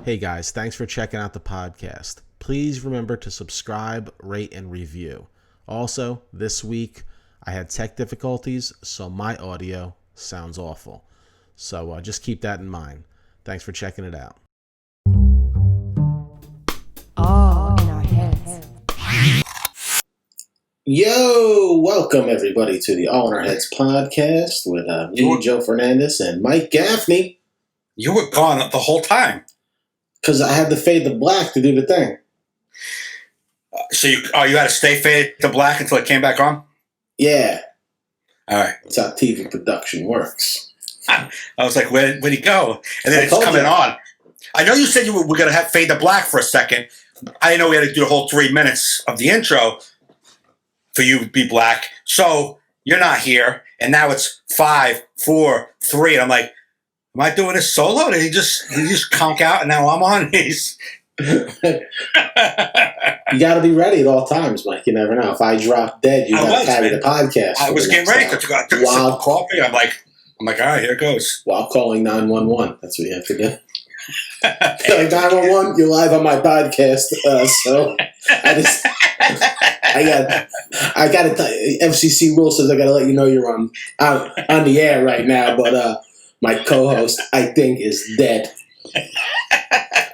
Hey guys, thanks for checking out the podcast. Please remember to subscribe, rate, and review. Also, this week I had tech difficulties, so my audio sounds awful. So just keep that in mind. Thanks for checking it out. All in our heads. Yo, welcome everybody to the All in Our Heads podcast with me, Joe Fernandes, and Mike Gaffney. You were gone the whole time. Because I had to fade to black to do the thing. So you had to stay faded to black until it came back on? Yeah. All right. That's how TV production works. I was like, where'd he go? And then it's coming on. I know you said you were going to have fade to black for a second. I didn't know we had to do the whole 3 minutes of the intro for you to be black. So you're not here. And now it's 5, 4, 3. And I'm like, am I doing this solo? Did he just conk out and now I'm on? You got to be ready at all times, Mike. You never know. If I drop dead, you got to carry the podcast. I was getting ready to took a sip of coffee. I'm like, all right, here it goes. While calling 911. That's what you have to do. Like 911, you're live on my podcast. So I got to tell you, FCC rule says I got to let you know you're on the air right now. But my co-host, I think, is dead.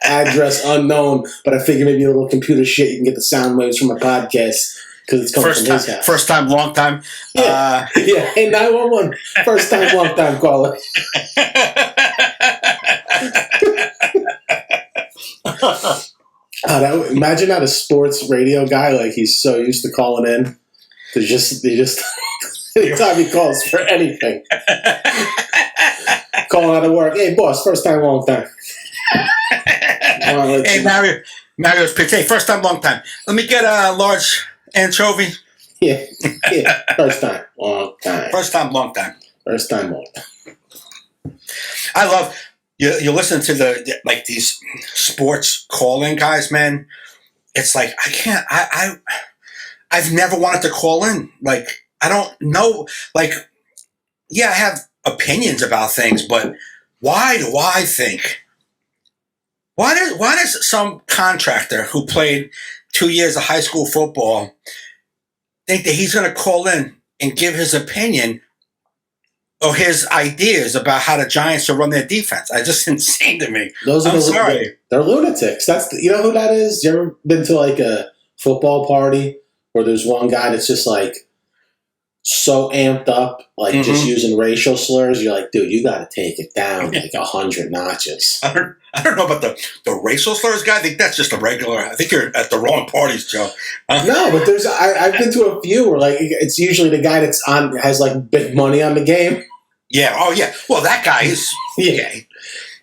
Address unknown, but I figure maybe a little computer shit, you can get the sound waves from my podcast because it's coming from his house. First time, long time. Yeah, Hey, 911. First time, long time caller. Imagine that a sports radio guy, like he's so used to calling in. They just anytime he calls for anything. Calling out of work. Hey, boss, first time, long time. Hey, Mario's pitch. Hey, first time, long time. Let me get a large anchovy. Yeah. First time, long time. First time, long time. First time, long time. I love you listen to these sports calling guys, man. It's like I've never wanted to call in. Like, I don't know. Like, yeah, I have opinions about things, but why do I think? Why does some contractor who played 2 years of high school football think that he's going to call in and give his opinion or his ideas about how the Giants should run their defense? It's just insane to me. They're lunatics. You know who that is? You ever been to like a football party where there's one guy that's just like so amped up, like just using racial slurs? You're like, dude, you got to take it down like 100 notches. I don't know about the racial slurs guy. I think that's just a regular. I think you're at the wrong parties, Joe. No, but I've been to a few where like it's usually the guy that's has like big money on the game. Yeah. Oh yeah. Well, that guy is. Yeah.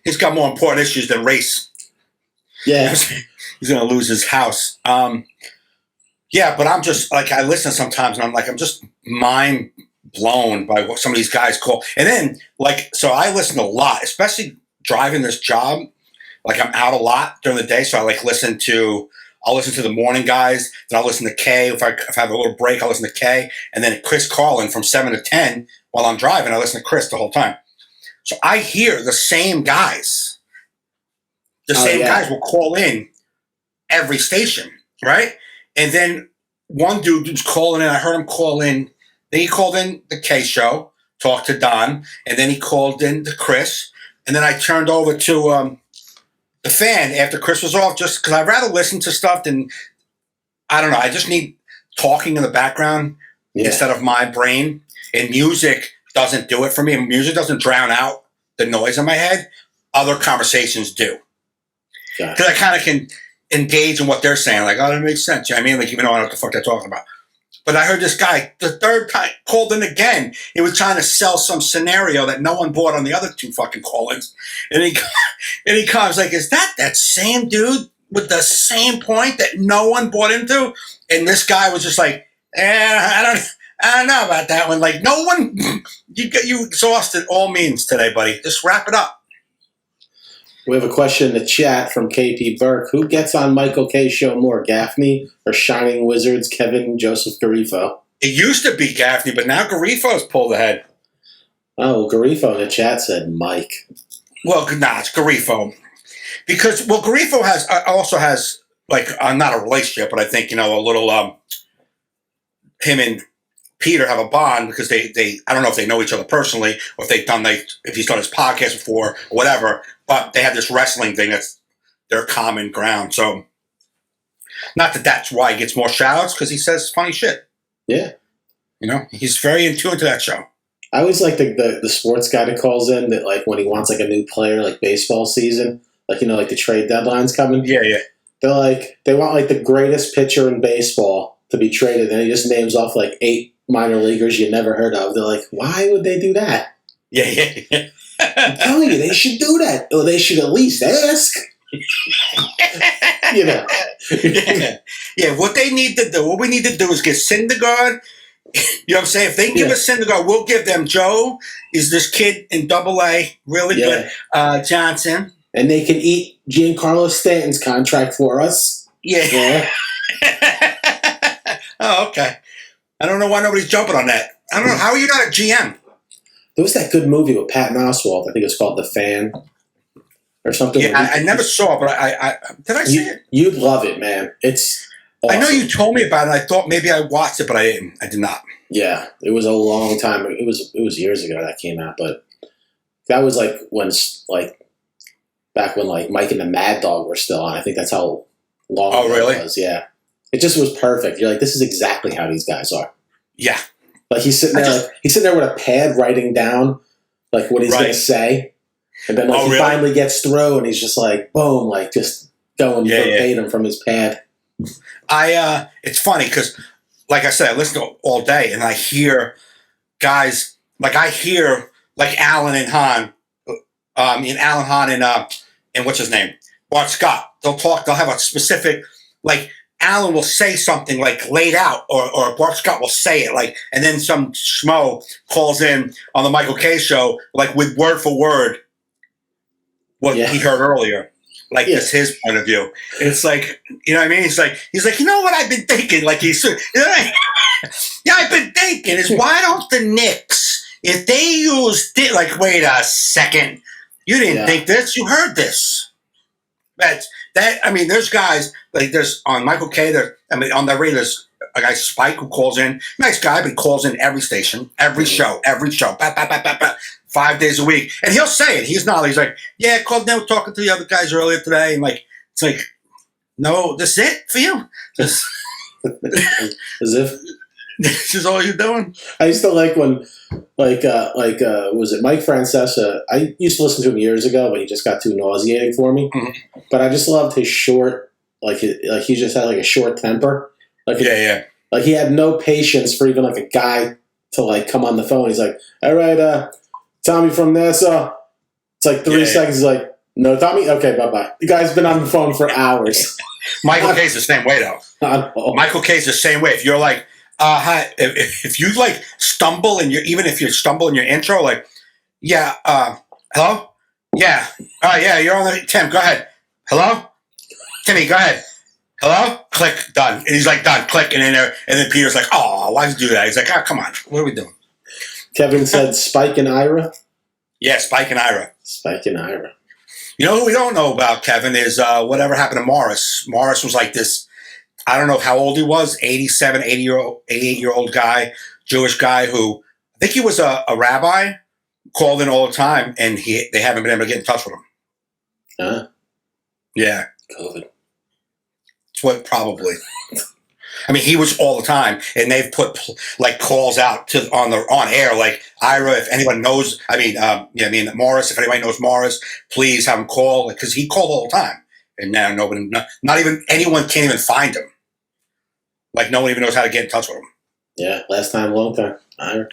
He's got more important issues than race. Yeah. He's gonna lose his house. Yeah, but I'm just like, I listen sometimes and I'm just mind blown by what some of these guys call. And then so I listen a lot, especially driving this job. Like, I'm out a lot during the day, so I'll listen to the morning guys, then I'll listen to Kay. If I have a little break, I'll listen to Kay, and then Chris Carlin from 7 to 10 while I'm driving. I listen to Chris the whole time. So I hear the same guys. The same guys will call in every station, right? And then one dude who's calling in, I heard him call in. Then he called in the K show, talked to Don, and then he called in to Chris. And then I turned over to the fan after Chris was off, just because I'd rather listen to stuff than, I don't know, I just need talking in the background instead of my brain. And music doesn't do it for me. Music doesn't drown out the noise in my head. Other conversations do. Because I kind of can engage in what they're saying. Like, oh, that makes sense. You know what I mean? Like, even though I don't know what the fuck they're talking about. But I heard this guy, the third time, called in again. He was trying to sell some scenario that no one bought on the other two fucking call-ins. And he comes like, is that same dude with the same point that no one bought into? And this guy was just like, I don't know about that one. Like, no one, you exhausted all means today, buddy. Just wrap it up. We have a question in the chat from KP Burke. Who gets on Michael K. show more, Gaffney or Shining Wizards Kevin Joseph Garifo? It used to be Gaffney, but now Garifo's pulled ahead. Oh, Garifo in the chat said Mike. Well, nah, it's Garifo. Because Garifo also has like not a relationship, but I think a little him and Peter have a bond because they I don't know if they know each other personally or if he's done his podcast before or whatever, but they have this wrestling thing that's their common ground. So not that that's why he gets more shout outs, because he says funny shit. Yeah. He's very in tune to that show. I always like the sports guy that calls in that, like, when he wants like a new player, like baseball season, like like the trade deadline's coming. Yeah. They want like the greatest pitcher in baseball to be traded, and he just names off like 8 minor leaguers you never heard of. They're like, why would they do that? Yeah. I'm telling you, they should do that, or they should at least ask. Yeah. What we need to do is get Syndergaard. You know what I'm saying? If they can give us Syndergaard, we'll give them Joe. Is this kid in AA really good? Johnson. And they can eat Giancarlo Stanton's contract for us. Yeah. Oh, okay. I don't know why nobody's jumping on that. I don't know. How are you not a GM? There was that good movie with Patton Oswalt. I think it's called The Fan or something. Yeah, I never saw it, but I did I see it? You'd love it, man. It's awesome. I know you told me about it. I thought maybe I watched it, but I didn't. I did not. Yeah, it was a long time. It was years ago that came out, but that was like back when like Mike and the Mad Dog were still on. I think that's how long it was. Yeah. It just was perfect. You're like, this is exactly how these guys are. Yeah. Like he's sitting there with a pad writing down like what he's going to say. And then he finally gets through and he's just like, boom, like just going verbatim from his pad. It's funny because, like I said, I listen to it all day and I hear guys, like Alan and Hahn, and what's his name? Bart Scott. They'll have a specific, like, Alan will say something like laid out, or Bart Scott will say it like, and then some schmo calls in on the Michael K show, like with word for word what he heard earlier, like just his point of view. And it's like, you know what I mean? He's like, you know what I've been thinking? Like I've been thinking is why don't the Knicks, if they used it, like, wait a second, you didn't think this, you heard this. I mean, there's guys like there's on Michael K. On the radio, there's a guy Spike who calls in, nice guy, but he calls in every station, every show, 5 days a week, and he'll say it. He's like, yeah, I called in, talking to the other guys earlier today, and like it's like, no, this is it for you. As if this is all you're doing. I used to like when, was it Mike Francesa? I used to listen to him years ago, but he just got too nauseating for me. Mm-hmm. But I just loved his short, he just had like a short temper. Like he had no patience for even like a guy to like come on the phone. He's like, all right, Tommy from Nassau. It's like 3 seconds. He's like, no, Tommy? Okay, bye-bye. The guy's been on the phone for hours. Michael K's the same way, though. Michael K's the same way. If you're like, hi, if you like stumble and even if you stumble in your intro, like, hello? Yeah. Yeah, you're on the, Tim, go ahead. Hello? Timmy, go ahead. Hello? Click, done. And he's like, done, click, and then Peter's like, oh, why'd you do that? He's like, come on, what are we doing? Kevin said Spike and Ira. Yeah, Spike and Ira. Spike and Ira. You know who we don't know about, Kevin, is whatever happened to Morris. Morris was like this, I don't know how old he was, 87, 88-year-old guy, Jewish guy who, I think he was a rabbi, called in all the time, and they haven't been able to get in touch with him. Huh? Yeah. COVID. That's what probably. I mean, he was all the time, and they've put like calls out on air, like Ira. If anyone knows, Morris. If anybody knows Morris, please have him call, because he called all the time, and now nobody, not even anyone, can't even find him. Like no one even knows how to get in touch with him. Yeah, last time, long time. Ira.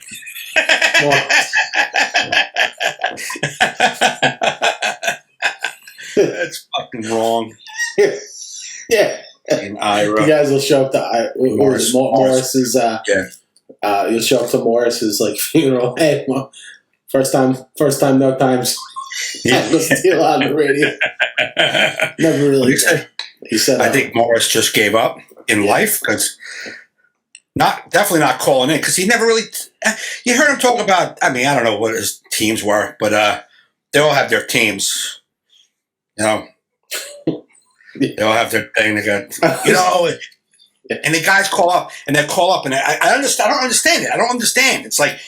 That's fucking wrong. Yeah. Ira. You guys will show up to Morris's. You'll show up to Morris's like funeral. Hey, first time, no times. Yeah, listen to you on the radio. Never really. He said, I think Morris just gave up in life because definitely not calling in, because he never really. You heard him talk about. I mean, I don't know what his teams were, but they all have their teams. You know, They all have their thing. They got, and the guys call up, and they call up, and I understand. I don't understand it. I don't understand. It's like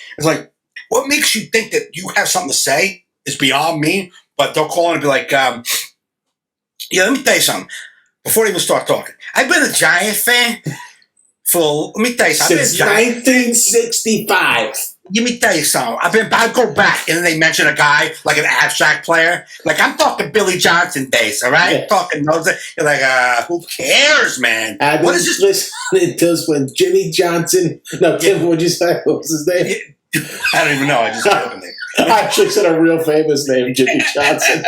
what makes you think that you have something to say is beyond me. But they'll call in and be like, let me tell you something. Before they even start talking, I've been a Giant fan let me tell you something. Since 1965. Let me tell you something. I go back, and then they mention a guy like an abstract player. Like I'm talking Billy Johnson days, all right? Yeah. Talking those. You're like, who cares, man? What is this? Listening to us when Jimmy Johnson. No, Tim. What'd you say? What was his name? I don't even know. I just said the name. I actually said a real famous name, Jimmy Johnson.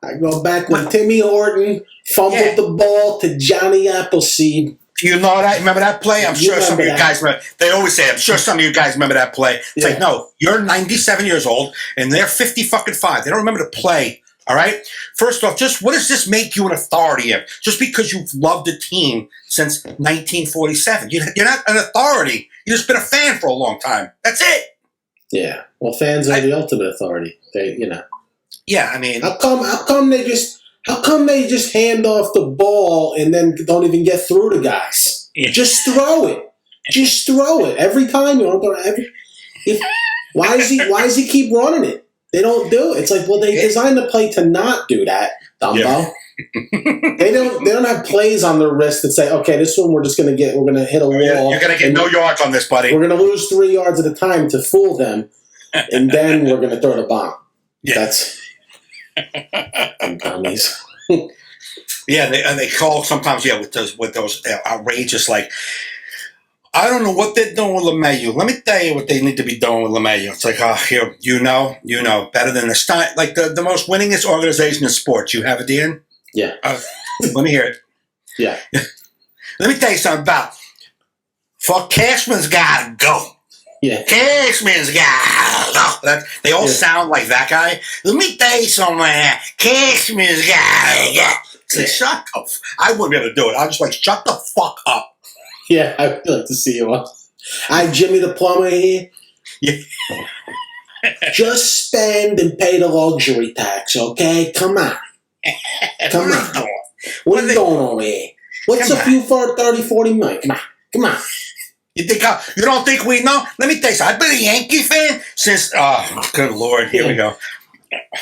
I go back when Timmy Horton fumbled the ball to Johnny Appleseed. Do you know that? Remember that play? I'm sure some of you guys remember. They always say, I'm sure some of you guys remember that play. It's like, no, you're 97 years old, and they're 50-5. They don't remember the play, all right? First off, just what does this make you an authority of? Just because you've loved the team since 1947. You're not an authority. You've just been a fan for a long time. That's it. Yeah. Well, fans are the ultimate authority. They, Yeah, I mean. How come they just hand off the ball and then don't even get through to guys? Yeah. Just throw it. Just throw it every time. Why does he keep running it? They don't do it. It's like, well, they designed the play to not do that, Dumbo. Yeah. They don't have plays on their wrist that say, okay, this one we're gonna hit a wall. You're gonna get no yards on this, buddy. We're gonna lose 3 yards at a time to fool them, and then we're gonna throw the bomb. Yeah. That's dummies. Yeah, they call sometimes. Yeah, with those outrageous, like, I don't know what they're doing with LeMahieu. Let me tell you what they need to be doing with LeMahieu. It's like, here, you know, better than the most winningest organization in sports. You have it, Ian? Yeah. Let me hear it. Yeah. Let me tell you something about. Fuck, Cashman's gotta go. Yeah. Cashman's gotta go. They all sound like that guy. Let me tell you something. Cashman's gotta go. It's like, shut up. I wouldn't be able to do it. I'm just like, shut the fuck up. Yeah, I would like to see you on. I, Jimmy the plumber here. Yeah. Just spend and pay the luxury tax, okay? Come on. Come on. What are you doing over here? What's a few for 30, 40 million? Come on. You don't think we know? Let me tell you something. I've been a Yankee fan since, good Lord, here we go.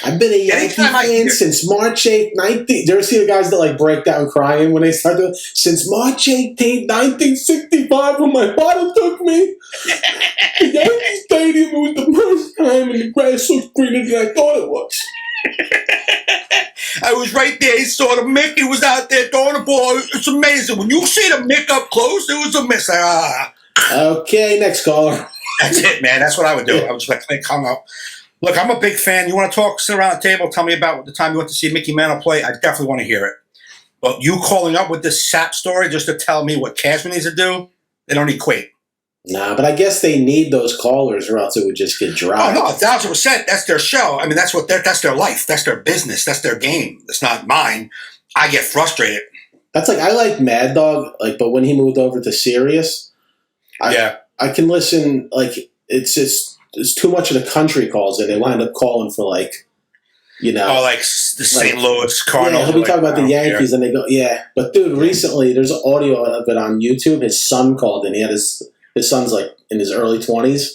I've been a Yankee fan since March 8th, 19th. Do you ever see the guys that like break down crying when they start doing since March 18th, 1965 when my father took me? The Yankee Stadium was the first time and the grass was greener than I thought it was. I was right there. He saw the Mick. He was out there throwing the ball. It's amazing. When you see the Mick up close, it was a miss. Okay, next caller. That's it, man. That's what I would do. I was like, come up. Look, I'm a big fan. You want to talk? Sit around the table. Tell me about the time you went to see Mickey Mantle play. I definitely want to hear it. But you calling up with this sap story just to tell me what Cashman needs to do, they don't equate. Nah, but I guess they need those callers or else it would just get dry. Oh, no, 1,000%. That's their show. I mean, that's their life. That's their business. That's their game. It's not mine. I get frustrated. That's like, I like Mad Dog, like, but when he moved over to Sirius, I can listen, like, it's too much of the country calls and they wind up calling for, like, you know. Oh, like the St. Louis Cardinals. Yeah, he'll be talking about the Yankees and they go, yeah. But, dude, recently, there's audio of it on YouTube. His son called in. He had his son's, like, in his early 20s.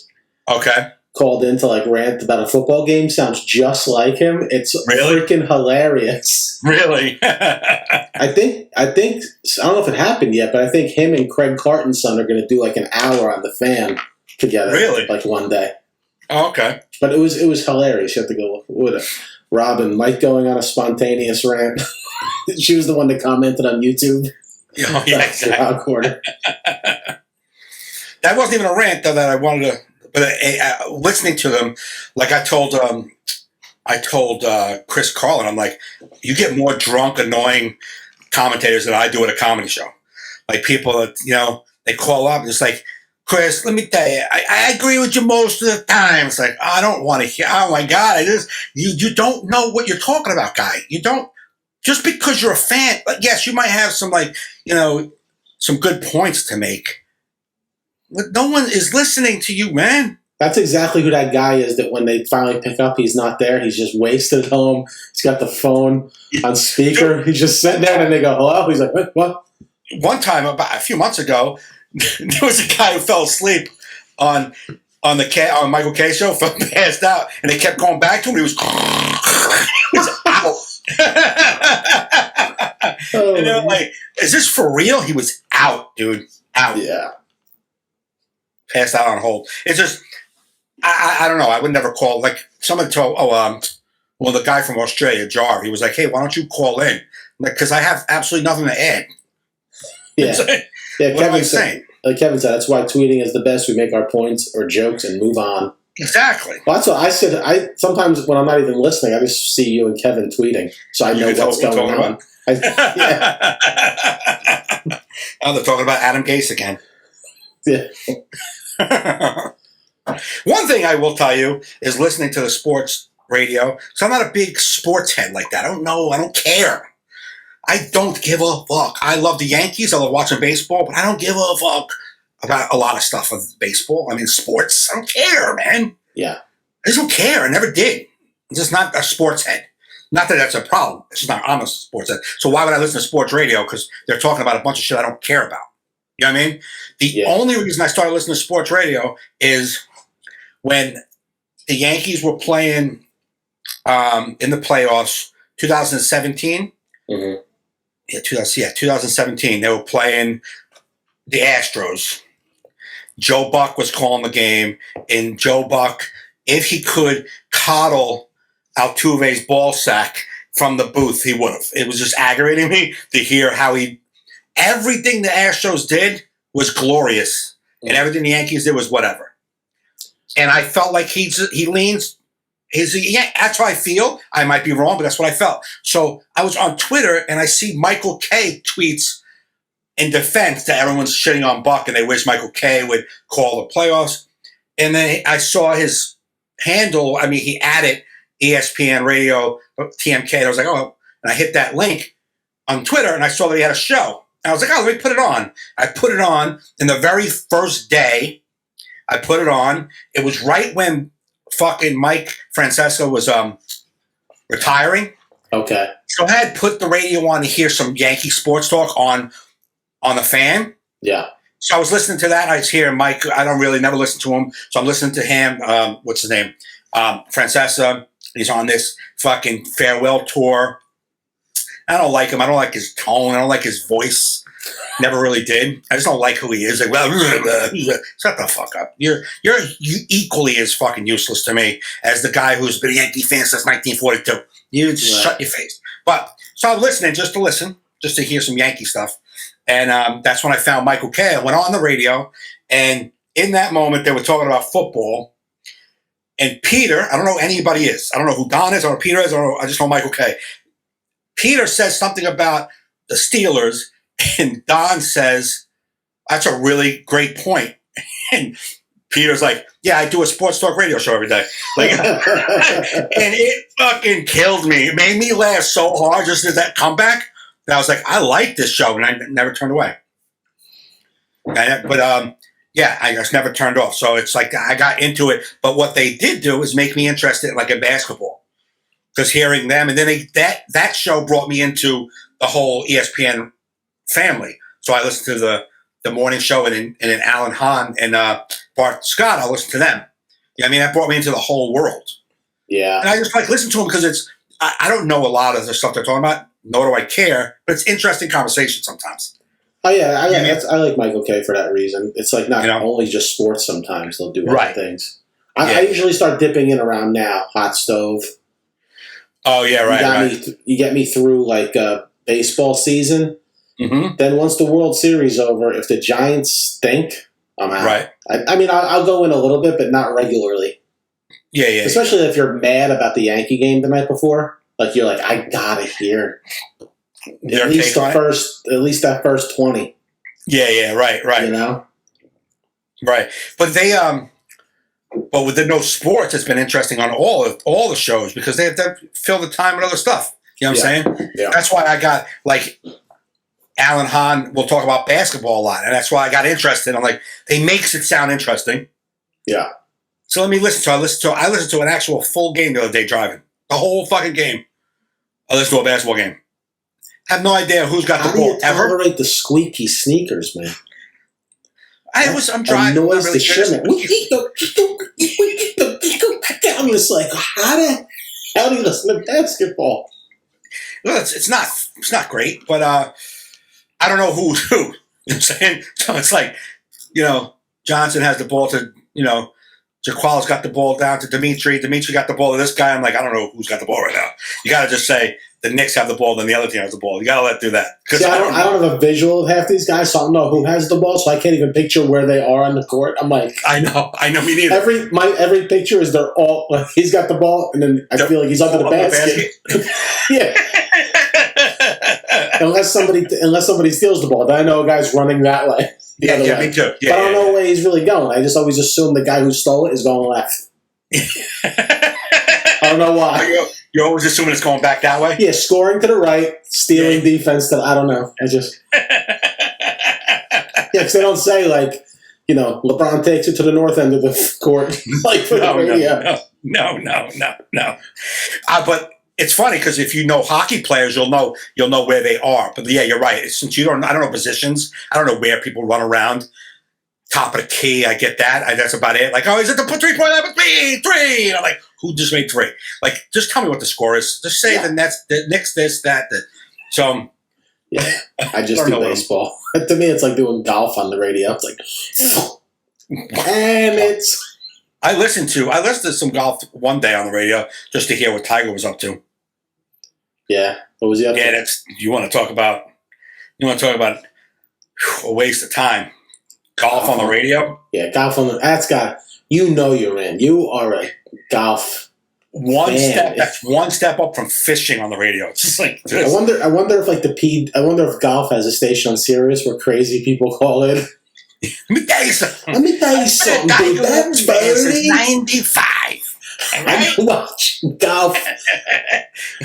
Okay. Called in to, like, rant about a football game. Sounds just like him. It's freaking hilarious. Really? I think, I don't know if it happened yet, but I think him and Craig Carton's son are going to do, like, an hour on the Fan together. Really? Like, one day. Oh, okay. But it was hilarious. You have to go with it. Robin, Mike going on a spontaneous rant. She was the one that commented on YouTube. Oh, yeah, exactly. That wasn't even a rant, though, that I wanted to. But listening to them, like I told Chris Carlin, I'm like, you get more drunk, annoying commentators than I do at a comedy show. Like people that, they call up and it's like, Chris, let me tell you, I agree with you most of the time. It's like, I don't want to hear, oh my God, you don't know what you're talking about, guy. You don't, just because you're a fan, like, yes, you might have some some good points to make. But no one is listening to you, man. That's exactly who that guy is. That when they finally pick up, he's not there. He's just wasted at home. He's got the phone on speaker. He's just sitting there, and they go, "Hello." He's like, "What?" One time, about a few months ago, there was a guy who fell asleep on Michael K show, passed out, and they kept going back to him. He was out. And they're like, "Is this for real?" He was out, dude. Out. Yeah. Passed out on hold. It's just, I don't know. I would never call. Like someone told, the guy from Australia, Jar, he was like, "Hey, why don't you call in?" Like, because I have absolutely nothing to add. Yeah. Yeah. What am I saying? Like Kevin said, that's why tweeting is the best. We make our points or jokes and move on. Exactly. Well, that's what I said. I sometimes when I'm not even listening, I just see you and Kevin tweeting, so I know what's going on. Yeah. Oh, they're talking about Adam Gase again. Yeah. One thing I will tell you is listening to the sports radio. So I'm not a big sports head like that. I don't know. I don't care. I don't give a fuck. I love the Yankees. I love watching baseball, but I don't give a fuck about a lot of stuff of baseball. I mean, sports. I don't care, man. Yeah. I just don't care. I never did. I'm just not a sports head. Not that that's a problem. It's just not. I'm a sports head. So why would I listen to sports radio? Because they're talking about a bunch of shit I don't care about. You know what I mean? The only reason I started listening to sports radio is when the Yankees were playing in the playoffs, 2017. Mm-hmm. 2017. They were playing the Astros. Joe Buck was calling the game, and Joe Buck, if he could coddle Altuve's ball sack from the booth, he would have. It was just aggravating me to hear how everything the Astros did was glorious, and everything the Yankees did was whatever. And I felt like he leans. That's how I feel. I might be wrong, but that's what I felt. So I was on Twitter, and I see Michael K tweets in defense that everyone's shitting on Buck, and they wish Michael K would call the playoffs. And then I saw his handle. I mean, he added ESPN Radio TMK. And I was like, oh, and I hit that link on Twitter, and I saw that he had a show. And I was like, oh, let me put it on. I put it on, and the very first day I put it on, it was right when fucking Mike Francesco was retiring. Okay. So I had put the radio on to hear some Yankee sports talk on the fan. Yeah. So I was listening to that. I was hearing Mike. I don't really never listen to him. So I'm listening to him. What's his name? Francesco. He's on this fucking farewell tour. I don't like him. I don't like his tone. I don't like his voice. Never really did. I just don't like who he is. Like, well, shut the fuck up. You're equally as fucking useless to me as the guy who's been a Yankee fan since 1942. You just shut your face. But so I'm listening just to listen, just to hear some Yankee stuff. And that's when I found Michael K. I went on the radio, and in that moment, they were talking about football. And Peter, I don't know who anybody is. I don't know who Don is or Peter is, or I just know Michael K. Peter says something about the Steelers, and Don says, that's a really great point. And Peter's like, yeah, I do a sports talk radio show every day. Like, and it fucking killed me. It made me laugh so hard just as that comeback that I was like, I like this show, and I never turned away. But I just never turned off. So it's like I got into it. But what they did do is make me interested, like in basketball, because hearing them, and then that show brought me into the whole ESPN family. So I listened to the morning show, and then Alan Hahn and Bart Scott. I listened to them. Yeah, I mean that brought me into the whole world. Yeah, and I just like listen to them because I don't know a lot of the stuff they're talking about, nor do I care. But it's interesting conversation sometimes. Oh yeah, I like Michael K for that reason. It's like not only just sports. Sometimes they'll do other things. I usually start dipping in around now. Hot stove. Oh yeah, right. You get me through like baseball season. Mm-hmm. Then once the World Series over, if the Giants stink, I'm out. Right. I mean, I'll go in a little bit, but not regularly. Yeah. Especially if you're mad about the Yankee game the night before. Like you're like, I gotta hear at least that first 20. Yeah. Right. You know. Right, but but with the no sports, it's been interesting on all the shows because they have to fill the time with other stuff. You know what I'm saying? Yeah. That's why I got like. Alan Hahn will talk about basketball a lot, and that's why I got interested. I'm like, he makes it sound interesting. Yeah. So let me listen to it. I listened to an actual full game the other day driving. The whole fucking game. I listened to a basketball game. Have no idea who's got the ball How do you ever. tolerate the squeaky sneakers, man? I'm driving. Noise Really the shimmer. I'm just like, how do you listen to basketball? Well, it's not great, but I don't know who's who. You know what I'm saying? So it's like, Johnson has the ball to, Jaqual's got the ball down to Dimitri. Dimitri got the ball to this guy. I'm like, I don't know who's got the ball right now. You got to just say the Knicks have the ball, then the other team has the ball. You got to let do that. See, I don't have a visual of half these guys, so I don't know who has the ball, so I can't even picture where they are on the court. I'm like, I know, me neither. Every picture is they're all he's got the ball, and then I feel like he's under the basket. Yeah. Unless somebody steals the ball, then I know a guy's running that way. The other way. Me too. But I don't know where he's really going. I just always assume the guy who stole it is going left. I don't know why. You're always assuming it's going back that way? Yeah, scoring to the right, stealing defense to I don't know. I just because they don't say like, LeBron takes it to the north end of the court like for the radio. No. But it's funny because if you know hockey players, you'll know where they are. But yeah, you're right. Since I don't know positions, I don't know where people run around. Top of the key, I get that. That's about it. Like, oh, is it the 3-point line? Three. And I'm like, who just made three? Like, just tell me what the score is. Just say the Knicks, this, that. So, yeah, I just do baseball. To me, it's like doing golf on the radio. It's like, and it's. I listened to some golf one day on the radio just to hear what Tiger was up to. Yeah, what was he up to? Yeah, you want to talk about a waste of time. Golf on the radio? Yeah, golf on the that's got you're in. You are a golf fan. That's one step up from fishing on the radio. It's just like I wonder if I wonder if golf has a station on Sirius where crazy people call in. Let me tell you something. Dude. That's Barry. 95. I've been watching golf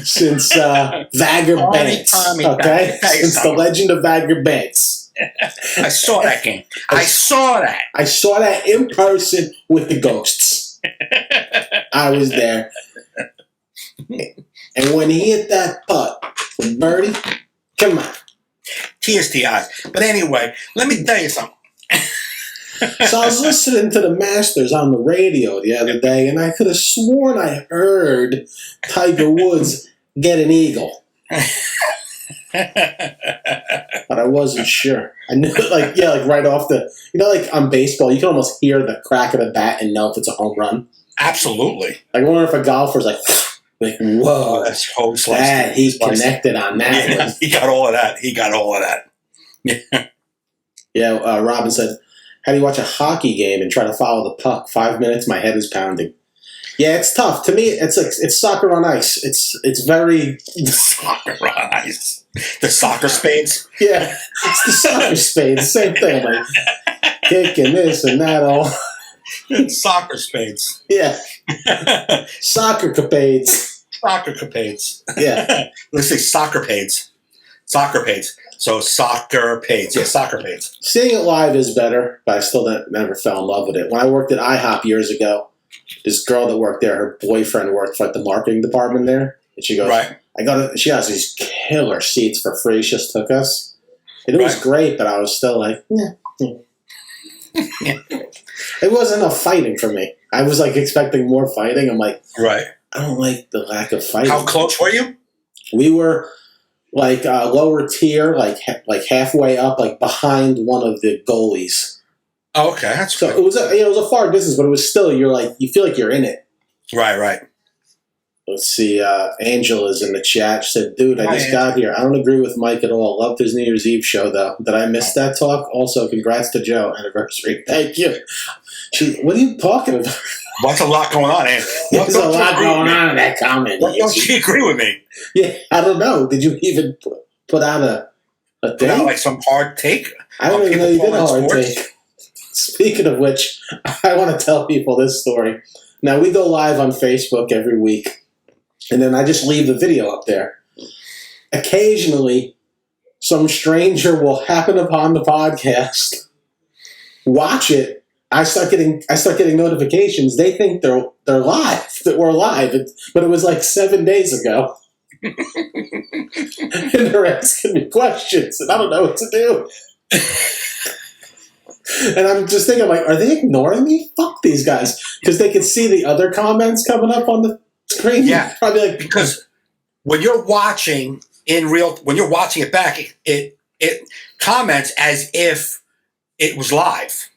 since Vagger Banks. Okay? Since the legend of Vagger Banks. I saw that game. I saw that in person with the ghosts. I was there. And when he hit that putt from Birdie, come on. Tears to your eyes. But anyway, let me tell you something. So I was listening to the Masters on the radio the other day, and I could have sworn I heard Tiger Woods get an eagle. But I wasn't sure. I knew, like right off the, like on baseball, you can almost hear the crack of the bat and know if it's a home run. Absolutely. I wonder if a golfer's like whoa, that's home slice. That he connected on that. Yeah, one. he got all of that. Yeah. Yeah. Robin said, "How do you watch a hockey game and try to follow the puck? 5 minutes, my head is pounding." Yeah, it's tough. To me, it's soccer on ice. It's very soccer on ice. The soccer spades. Yeah, it's the soccer spades. Same thing, like kicking this and that all. Soccer spades. Yeah, soccer capades. Soccer capades. Yeah, let's say soccer pades. Soccer pades. So soccer pades. Yeah, soccer pades. Seeing it live is better, but I still never fell in love with it. When I worked at IHOP years ago, this girl that worked there, her boyfriend worked for the marketing department there. And she goes, right. She has these killer seats for free. She just took us. And it was great, but I was still like, It wasn't enough fighting for me. I was like expecting more fighting. I'm like, right. I don't like the lack of fighting. How close were you? We were like lower tier, like halfway up, like behind one of the goalies. Oh, okay, that's so good. It was a far distance, but it was still you feel like you're in it. Right. Let's see. Angela's in the chat. She said, "Dude, I just got here. I don't agree with Mike at all. Loved his New Year's Eve show, though. Did I miss that talk? Also, congrats to Joe. Anniversary. Thank you." What are you talking about? What's a lot going on, Ann? There's a lot going on in that comment. What don't you agree with me? Yeah, I don't know. Did you even put out a thing? Like some hard take? I don't even know you did a hard take. Speaking of which, I want to tell people this story. Now, we go live on Facebook every week, and then I just leave the video up there. Occasionally, some stranger will happen upon the podcast, watch it, I start getting notifications. They think they're live, that we're live, but it was like 7 days ago. And they're asking me questions, and I don't know what to do. And I'm just thinking, like, are they ignoring me? Fuck these guys, because they can see the other comments coming up on the screen. Yeah, probably like, because when you're watching when you're watching it back, it comments as if it was live.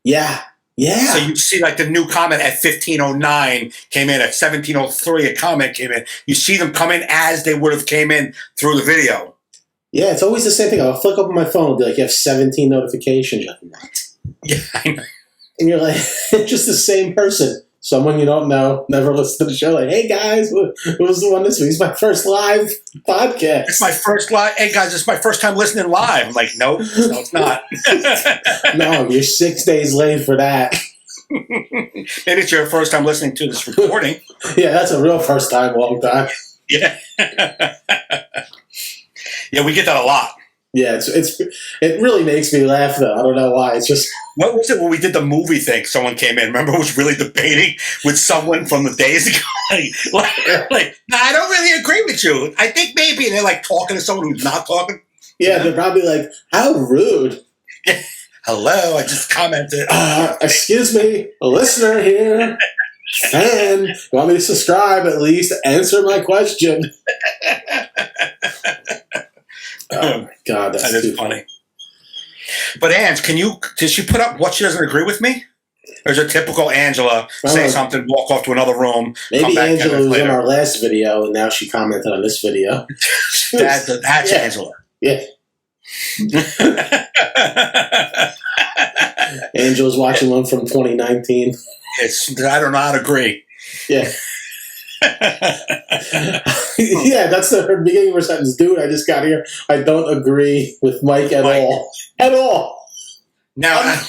Yeah. So you see, like, the new comment at 15:09 came in, at 17:03 a comment came in. You see them come in as they would have came in through the video. Yeah, it's always the same thing. I'll flick open my phone and be like, you have 17 notifications. You're like, what? Yeah, I know. And you're like, it's just the same person. Someone you don't know, never listened to the show. Like, hey guys, what was the one this week? It's my first live podcast. It's my first live. Hey guys, it's my first time listening live. I'm like, nope, no, it's not. No, you're 6 days late for that. Maybe it's your first time listening to this recording. Yeah, that's a real first time, long time. Yeah. Yeah, we get that a lot. Yeah, it really makes me laugh though. I don't know why. It's just, What was it when we did the movie thing? Someone came in. Remember, I was really debating with someone from the days ago. like, nah, I don't really agree with you. I think maybe, and they're like talking to someone who's not talking. yeah, they're probably like, how rude. Yeah. Hello, I just commented. Excuse me, a listener here. And you want me to subscribe at least? Answer my question. Oh my God, That is too funny. But Ange, did she put up what she doesn't agree with me? Or is it typical Angela say something, walk off to another room? Maybe Angela was in our last video, and now she commented on this video. That's Yeah. Angela. Yeah. Angela's watching one from 2019. I don't know how to agree. Yeah. Yeah, that's her beginning of her sentence. Dude, I just got here. I don't agree with Mike at all. At all. Now,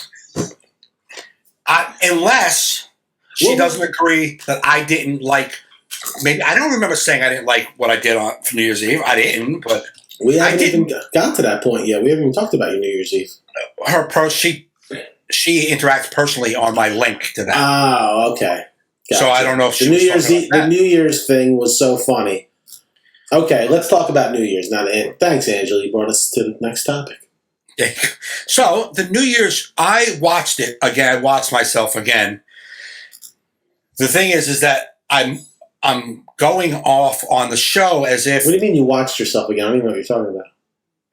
unless she doesn't agree that I didn't like, maybe I don't remember saying I didn't like what I did for New Year's Eve. I didn't, but we haven't even got to that point yet. We haven't even talked about your New Year's Eve. Her approach, she interacts personally on my link to that. Oh, okay. Gotcha. So I don't know if she the New Year's thing was so funny. Okay, let's talk about New Year's now. Thanks, Angela. You brought us to the next topic. So the New Year's, I watched it again. I watched myself again. The thing is that I'm going off on the show as if. What do you mean you watched yourself again? I don't even know what you're talking about.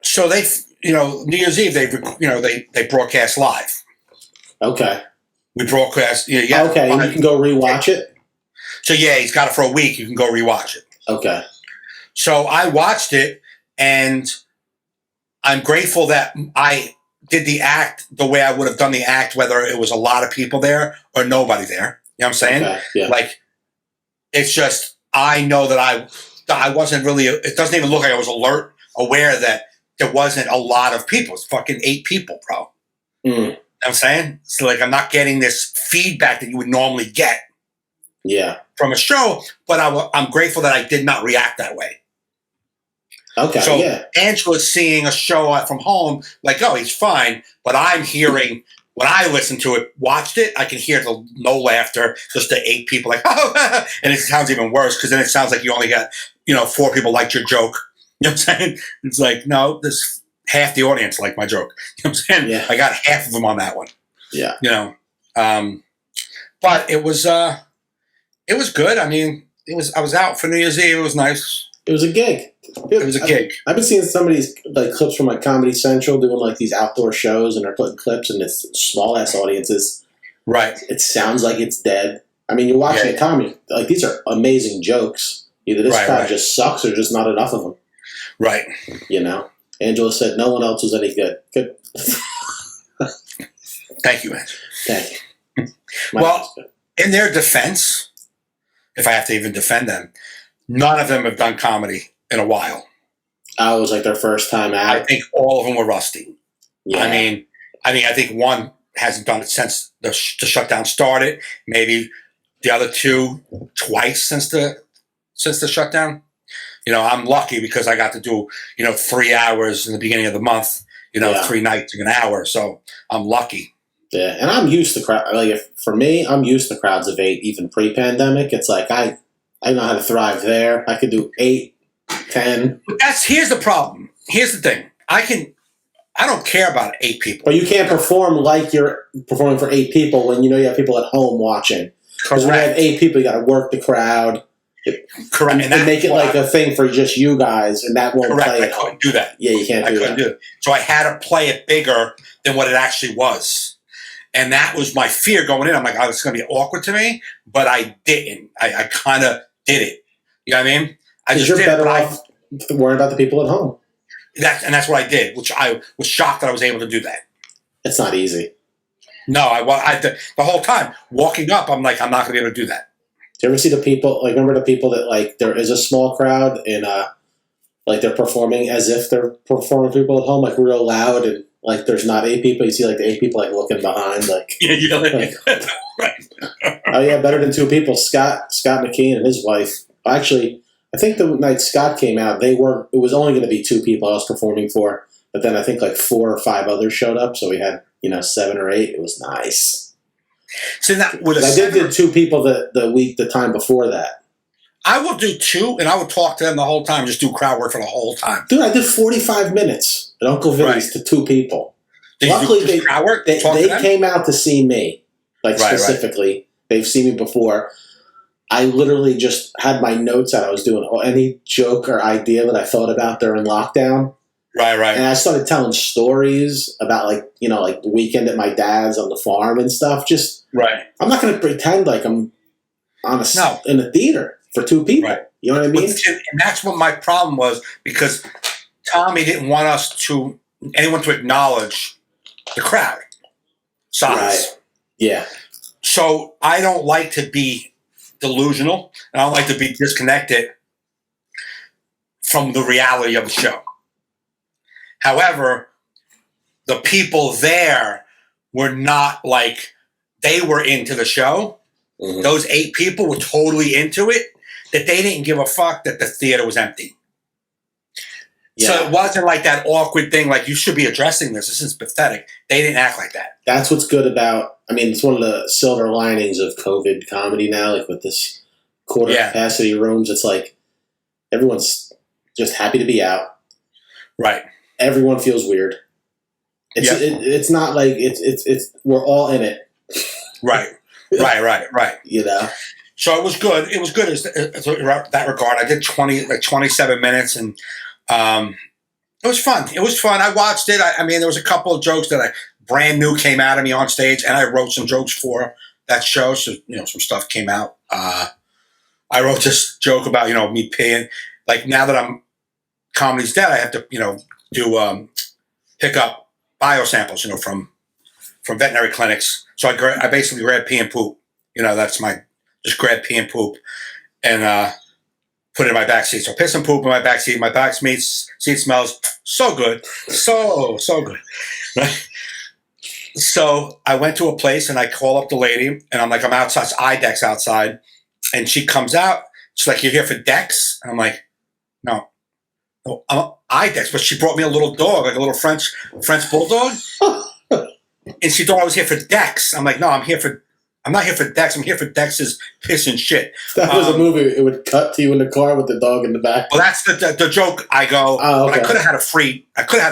So New Year's Eve, they broadcast live. Okay. We broadcast. Okay, and you can go rewatch it. So yeah, he's got it for a week. You can go rewatch it. Okay. So I watched it, and I'm grateful that I did the act the way I would have done the act, whether it was a lot of people there or nobody there. You know what I'm saying? Okay. Yeah. Like, it's just, I know that I wasn't really, it doesn't even look like I was aware that there wasn't a lot of people. It's fucking 8 people, bro. Mm. You know what I'm saying? So, like, I'm not getting this feedback that you would normally get from a show, but I'm grateful that I did not react that way. Okay, so yeah. Angela's seeing a show from home, like, oh, he's fine. But I'm hearing, when I listened to it, watched it, I can hear the no laughter, just the 8 people like, oh, and it sounds even worse because then it sounds like you only got, 4 people liked your joke. You know what I'm saying? It's like, no, there's half the audience liked my joke. You know what I'm saying? Yeah. I got half of them on that one. Yeah. But it was good. I mean, I was out for New Year's Eve. It was nice. It was a gig. It was a gig. I've been seeing some of these like clips from like Comedy Central doing like these outdoor shows, and they're putting clips, and it's small ass audiences. Right. It sounds like it's dead. I mean, you're watching a comedy. Like, these are amazing jokes. Either this crowd just sucks, or just not enough of them. Right. Angela said no one else was any good. Good. Thank you, man. Thank you. Well, in their defense, if I have to even defend them, none of them have done comedy in a while. Oh, it was like their first time out. I think all of them were rusty. Yeah. I think one hasn't done it since the shutdown started. Maybe the other 2 twice since the shutdown. I'm lucky because I got to do 3 hours in the beginning of the month. 3 nights, an hour. So I'm lucky. Yeah, and I'm used to crowd. Like, for me, I'm used to crowds of 8, even pre-pandemic. It's like I know how to thrive there. I could do 8, 10. But here's the problem. Here's the thing. I don't care about 8 people. But you can't perform like you're performing for 8 people when you have people at home watching. Because when you have 8 people, you got to work the crowd. Correct. And make it like a thing for just you guys, and that won't play. I couldn't do that. Yeah, you can't do that. So I had to play it bigger than what it actually was. And that was my fear going in. I'm like, oh, it's going to be awkward to me, but I didn't. I kind of did it. You know what I mean? You're better off worrying about the people at home. That's what I did, which I was shocked that I was able to do that. It's not easy. No, the whole time walking up, I'm like, I'm not going to be able to do that. Do you ever see the people, like, remember the people that, like, there is a small crowd and, like, they're performing as if they're performing for people at home, like, real loud, and, like, there's not 8 people. You see, like, the 8 people, like, looking behind, like, Right. Oh, yeah, better than 2 people. Scott McKean and his wife. Actually, I think the night Scott came out, it was only going to be 2 people I was performing for, but then I think, like, 4 or 5 others showed up, so we had, 7 or 8. It was nice. So that I did 2 people the time before that. I will do 2, and I would talk to them the whole time, just do crowd work for the whole time. Dude, I did 45 minutes at Uncle Vinny's to 2 people. Luckily, they came out to see me, like, specifically. Right. They've seen me before. I literally just had my notes out. I was doing any joke or idea that I thought about during lockdown. Right. And I started telling stories about, like, like the weekend at my dad's on the farm and stuff. Just, I'm not going to pretend like I'm in a theater for 2 people. Right. You know what I mean? And that's what my problem was, because Tommy didn't want anyone to acknowledge the crowd size. Right. Yeah. So I don't like to be delusional, and I don't like to be disconnected from the reality of the show. However, the people there were not like, they were into the show. Mm-hmm. Those 8 people were totally into it, that they didn't give a fuck that the theater was empty. Yeah. So it wasn't like that awkward thing, like, you should be addressing this. This is pathetic. They didn't act like that. That's what's good about, it's one of the silver linings of COVID comedy now, like with this quarter capacity rooms. It's like everyone's just happy to be out. Right. Everyone feels weird. It's not like it's we're all in it. Right. So it was good. It was good in that regard. I did 27 minutes, and it was fun. I watched it. There was a couple of jokes that brand new came out of me on stage, and I wrote some jokes for that show. So some stuff came out. I wrote this joke about me paying, like, now that comedy's dead, I have to do pick up biosamples, from veterinary clinics. So I basically grab pee and poop. That's just grab pee and poop and put it in my back seat. So piss and poop in my back seat. My back seat smells so good, so good. Right? So I went to a place and I call up the lady, and I'm like, I'm outside, it's IDEX outside, and she comes out. She's like, "You're here for Dex?" And I'm like, No, I'm IDEX, but she brought me a little dog, like a little French bulldog. And she thought I was here for Dex. I'm like, no, I'm not here for Dex. I'm here for Dex's piss and shit. If that was a movie, it would cut to you in the car with the dog in the back. Well, that's the joke. I go, but I could have had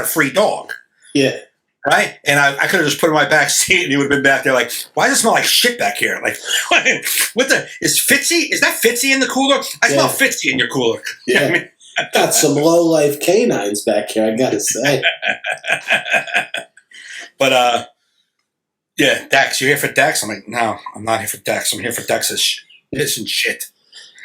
a free dog. Yeah. Right? And I could have just put it in my back seat, and he would have been back there like, why does it smell like shit back here? Like, is that Fitzy in the cooler? I smell Fitzy in your cooler. Yeah. You know got some low-life canines back here, I gotta say. But, yeah, Dex, you're here for Dex? I'm like, no, I'm not here for Dex. I'm here for Dex's piss and shit.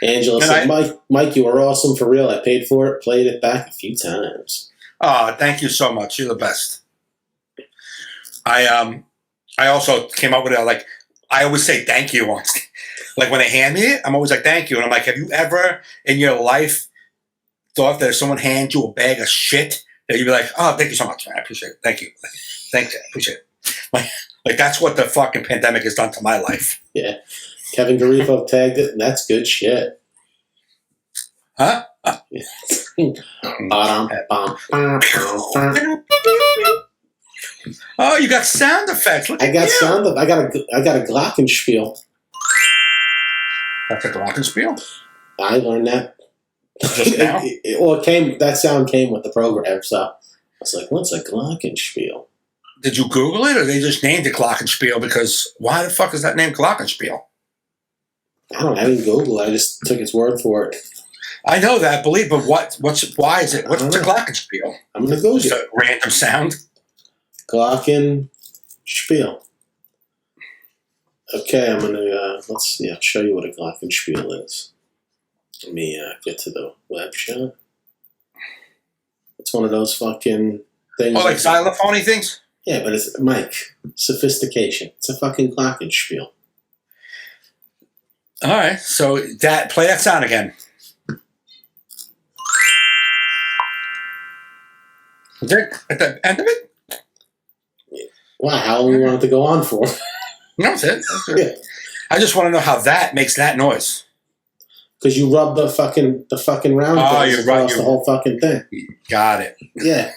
Angela said, Mike, you were awesome for real. I paid for it, played it back a few times. Oh, thank you so much. You're the best. I also came up with it, like, I always say thank you once. Like, when they hand me it, I'm always like, thank you. And I'm like, have you ever in your life thought that if someone hands you a bag of shit, that you'd be like, oh, thank you so much, man. I appreciate it. Thank you. Thanks. I appreciate it. Like, that's what the fucking pandemic has done to my life. Yeah. Kevin Garifo tagged it, and that's good shit. Huh? Oh, you got sound effects. Look I at got you. I got a glockenspiel. That's a glockenspiel. I learned that Just now? That sound came with the program, so I was like, "What's a glockenspiel?" Did you Google it, or they just named it glockenspiel? Because why the fuck is that named glockenspiel? I don't know. I didn't Google it. I just took its word for it. I know that, but why is it? What's a glockenspiel? I'm gonna Google Just it. a random sound. Glockenspiel. Okay, I'm gonna let's see. I'll show you what a glockenspiel is. Let me get to the web shot. It's one of those fucking things. Oh, like xylophone things? Yeah, but it's Mike. Sophistication. It's a fucking glockenspiel. All right, so play that sound again. Is it at the end of it? Wow, how long do you want it to go on for? No, that's it. That's good. Yeah. I just want to know how that makes that noise. Because you rub the fucking round things across the whole fucking thing. Got it. Yeah.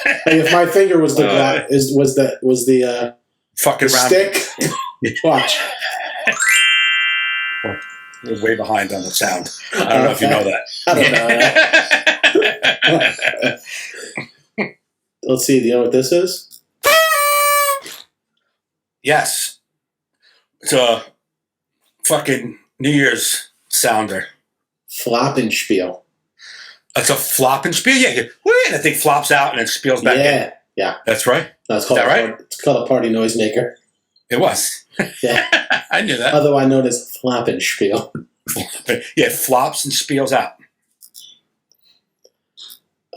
Like if my finger was the was the Fucking round stick. Watch. We're way behind on the sound. I don't know if you know that. I don't know. Let's see. Do you know what this is? Yes. It's a fucking New Year's sounder. Floppenspiel. It's a floppenspiel? Yeah. And the thing flops out and it spiels back in. Yeah. That's right. That's called It's called a party noisemaker. It was. Yeah. I knew that. Otherwise known as floppenspiel. Yeah, it flops and spiels out.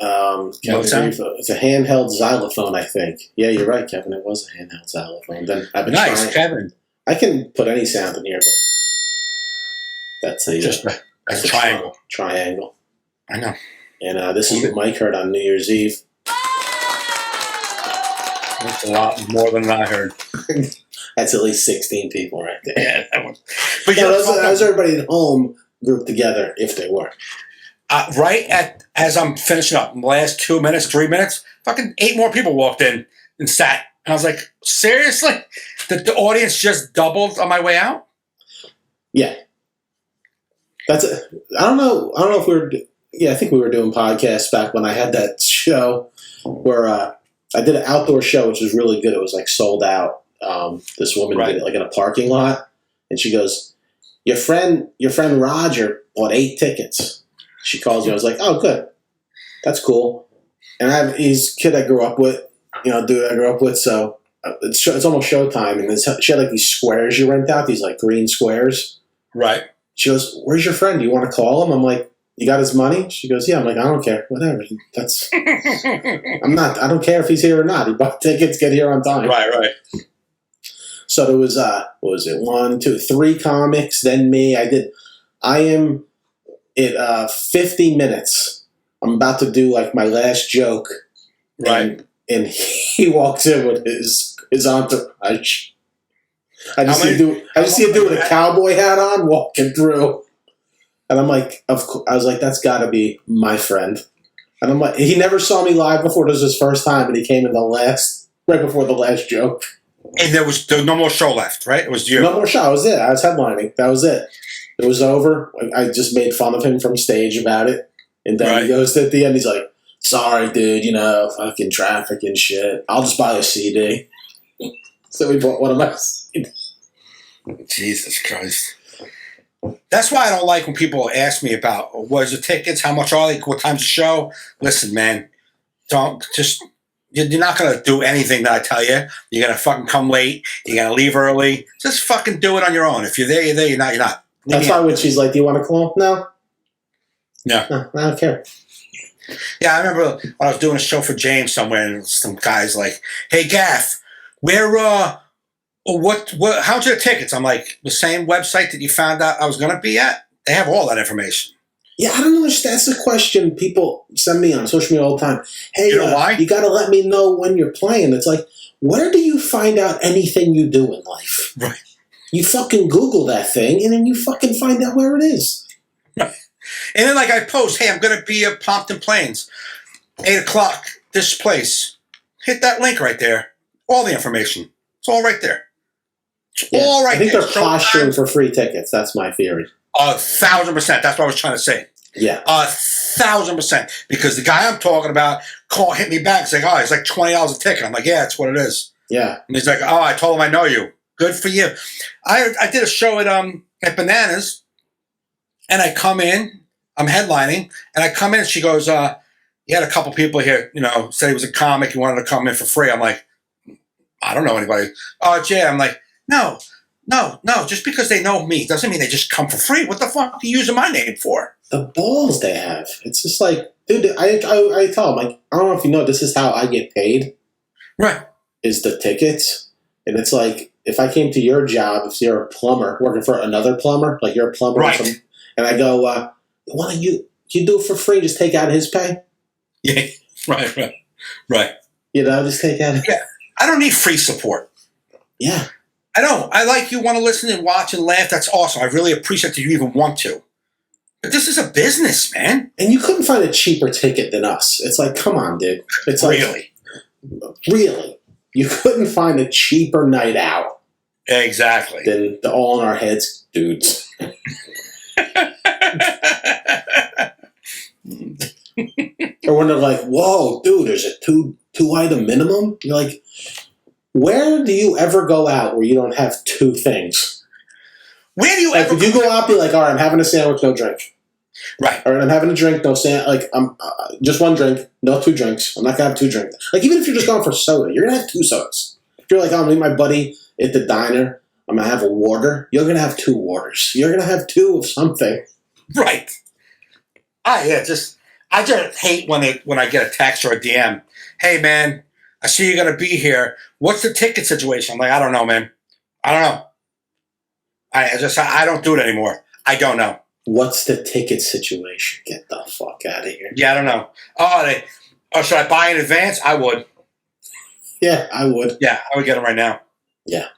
It's a handheld xylophone, I think. Yeah, you're right, Kevin. It was a handheld xylophone. Then I've been Nice, Kevin. I can put any sound in here, but that's a triangle. Triangle. I know. And this is what Mike heard on New Year's Eve. That's a lot more than I heard. That's at least 16 people right there. Yeah, that was. But that was everybody at home grouped together, if they were. As I'm finishing up, last 2 minutes, 3 minutes, fucking 8 more people walked in and sat. And I was like, seriously? The audience just doubled on my way out? Yeah. I don't know if we were. Yeah, I think we were doing podcasts back when I had that show where I did an outdoor show, which was really good. It was like sold out. This woman did it like in a parking lot, and she goes, "Your friend Roger bought 8 tickets." She calls me. I was like, "Oh, good, that's cool." And he's a kid I grew up with, dude I grew up with. So it's almost showtime, and she had like these squares you rent out, these like green squares. Right. She goes, "Where's your friend? Do you want to call him?" I'm like, "You got his money?" She goes, "Yeah." I'm like, "I don't care. Whatever. I don't care if he's here or not. He bought tickets, get here on time." Right. So there was, what was it? 1, 2, 3 comics, then me. I am at 50 minutes. I'm about to do like my last joke. Right. And he walks in with his entourage. I just see a dude with a cowboy hat on walking through. And I'm like, I was like, that's got to be my friend. And I'm like, he never saw me live before. This was his first time, and he came in right before the last joke. And there was no more show left, right? It was you. No more show. That was it. I was headlining. That was it. It was over. I just made fun of him from stage about it. And then he goes at the end, he's like, "Sorry, dude, fucking traffic and shit. I'll just buy a CD." So we bought one of my CDs. Jesus Christ. That's why I don't like when people ask me about what is the tickets, how much are they, what time's the show. Listen, man, you're not going to do anything that I tell you. You're going to fucking come late. You're going to leave early. Just fucking do it on your own. If you're there, you're there. You're not, you're not. That's why when she's like, "Do you want to call?" No. No. I don't care. Yeah, I remember when I was doing a show for James somewhere, and some guys like, "Hey, Gaff, how'd you get tickets?" I'm like, "The same website that you found out I was going to be at? They have all that information." Yeah, I don't know. That's the question people send me on social media all the time. "Hey, you know why? You got to let me know when you're playing." It's like, where do you find out anything you do in life? Right. You fucking Google that thing, and then you fucking find out where it is. Right. And then I post, "Hey, I'm going to be at Pompton Plains, 8:00, this place. hit that link right there. All the information. It's all right there. It's all right I think there. they're posturing for free tickets. That's my theory. 1,000%. That's what I was trying to say. Yeah. 1,000%. Because the guy I'm talking about hit me back saying, it's like $20 a ticket. I'm like, yeah, that's what it is. Yeah. And he's like, I told him I know you. Good for you. I did a show at Bananas, and I come in. I'm headlining, and I come in, and she goes, you had a couple people here, said he was a comic. He wanted to come in for free. I'm like, I don't know anybody. Oh, Jay. I'm like, no. Just because they know me doesn't mean they just come for free. What the fuck are you using my name for? The balls they have. It's just like, dude, I tell them, like, I don't know if you know, this is how I get paid. Right. Is the tickets. And it's like, if I came to your job, if you're a plumber, working for another plumber, like you're a plumber, right. And I go, why don't you do it for free? Just take out his pay. Yeah. Right. Just take out. Yeah. I don't need free support. Yeah. I don't. I like you want to listen and watch and laugh. That's awesome. I really appreciate that you even want to. But this is a business, man. And you couldn't find a cheaper ticket than us. It's like, come on, dude. It's like, really? You couldn't find a cheaper night out. Exactly. Than the All in Our Heads dudes. Or when they're like, whoa, dude, there's a two item minimum. You're like, where do you ever go out where you don't have two things? Where do you ever if you go out, be like, all right, I'm having a sandwich, no drink. Right. All right, I'm having a drink, no sandwich. Like, I'm just one drink, no two drinks. I'm not gonna have two drinks. Like, even if you're just going for soda, you're gonna have two sodas. If you're like, I'm gonna meet my buddy at the diner, I'm gonna have a water. You're gonna have two waters. You're gonna have two of something. Right. I just hate when I get a text or a DM. Hey man, I see you're gonna be here. What's the ticket situation? I'm like, I don't know, man. I don't know. I don't do it anymore. I don't know. What's the ticket situation? Get the fuck out of here. Yeah, I don't know. Should I buy in advance? I would. Yeah, I would. Yeah, I would get them right now. Yeah.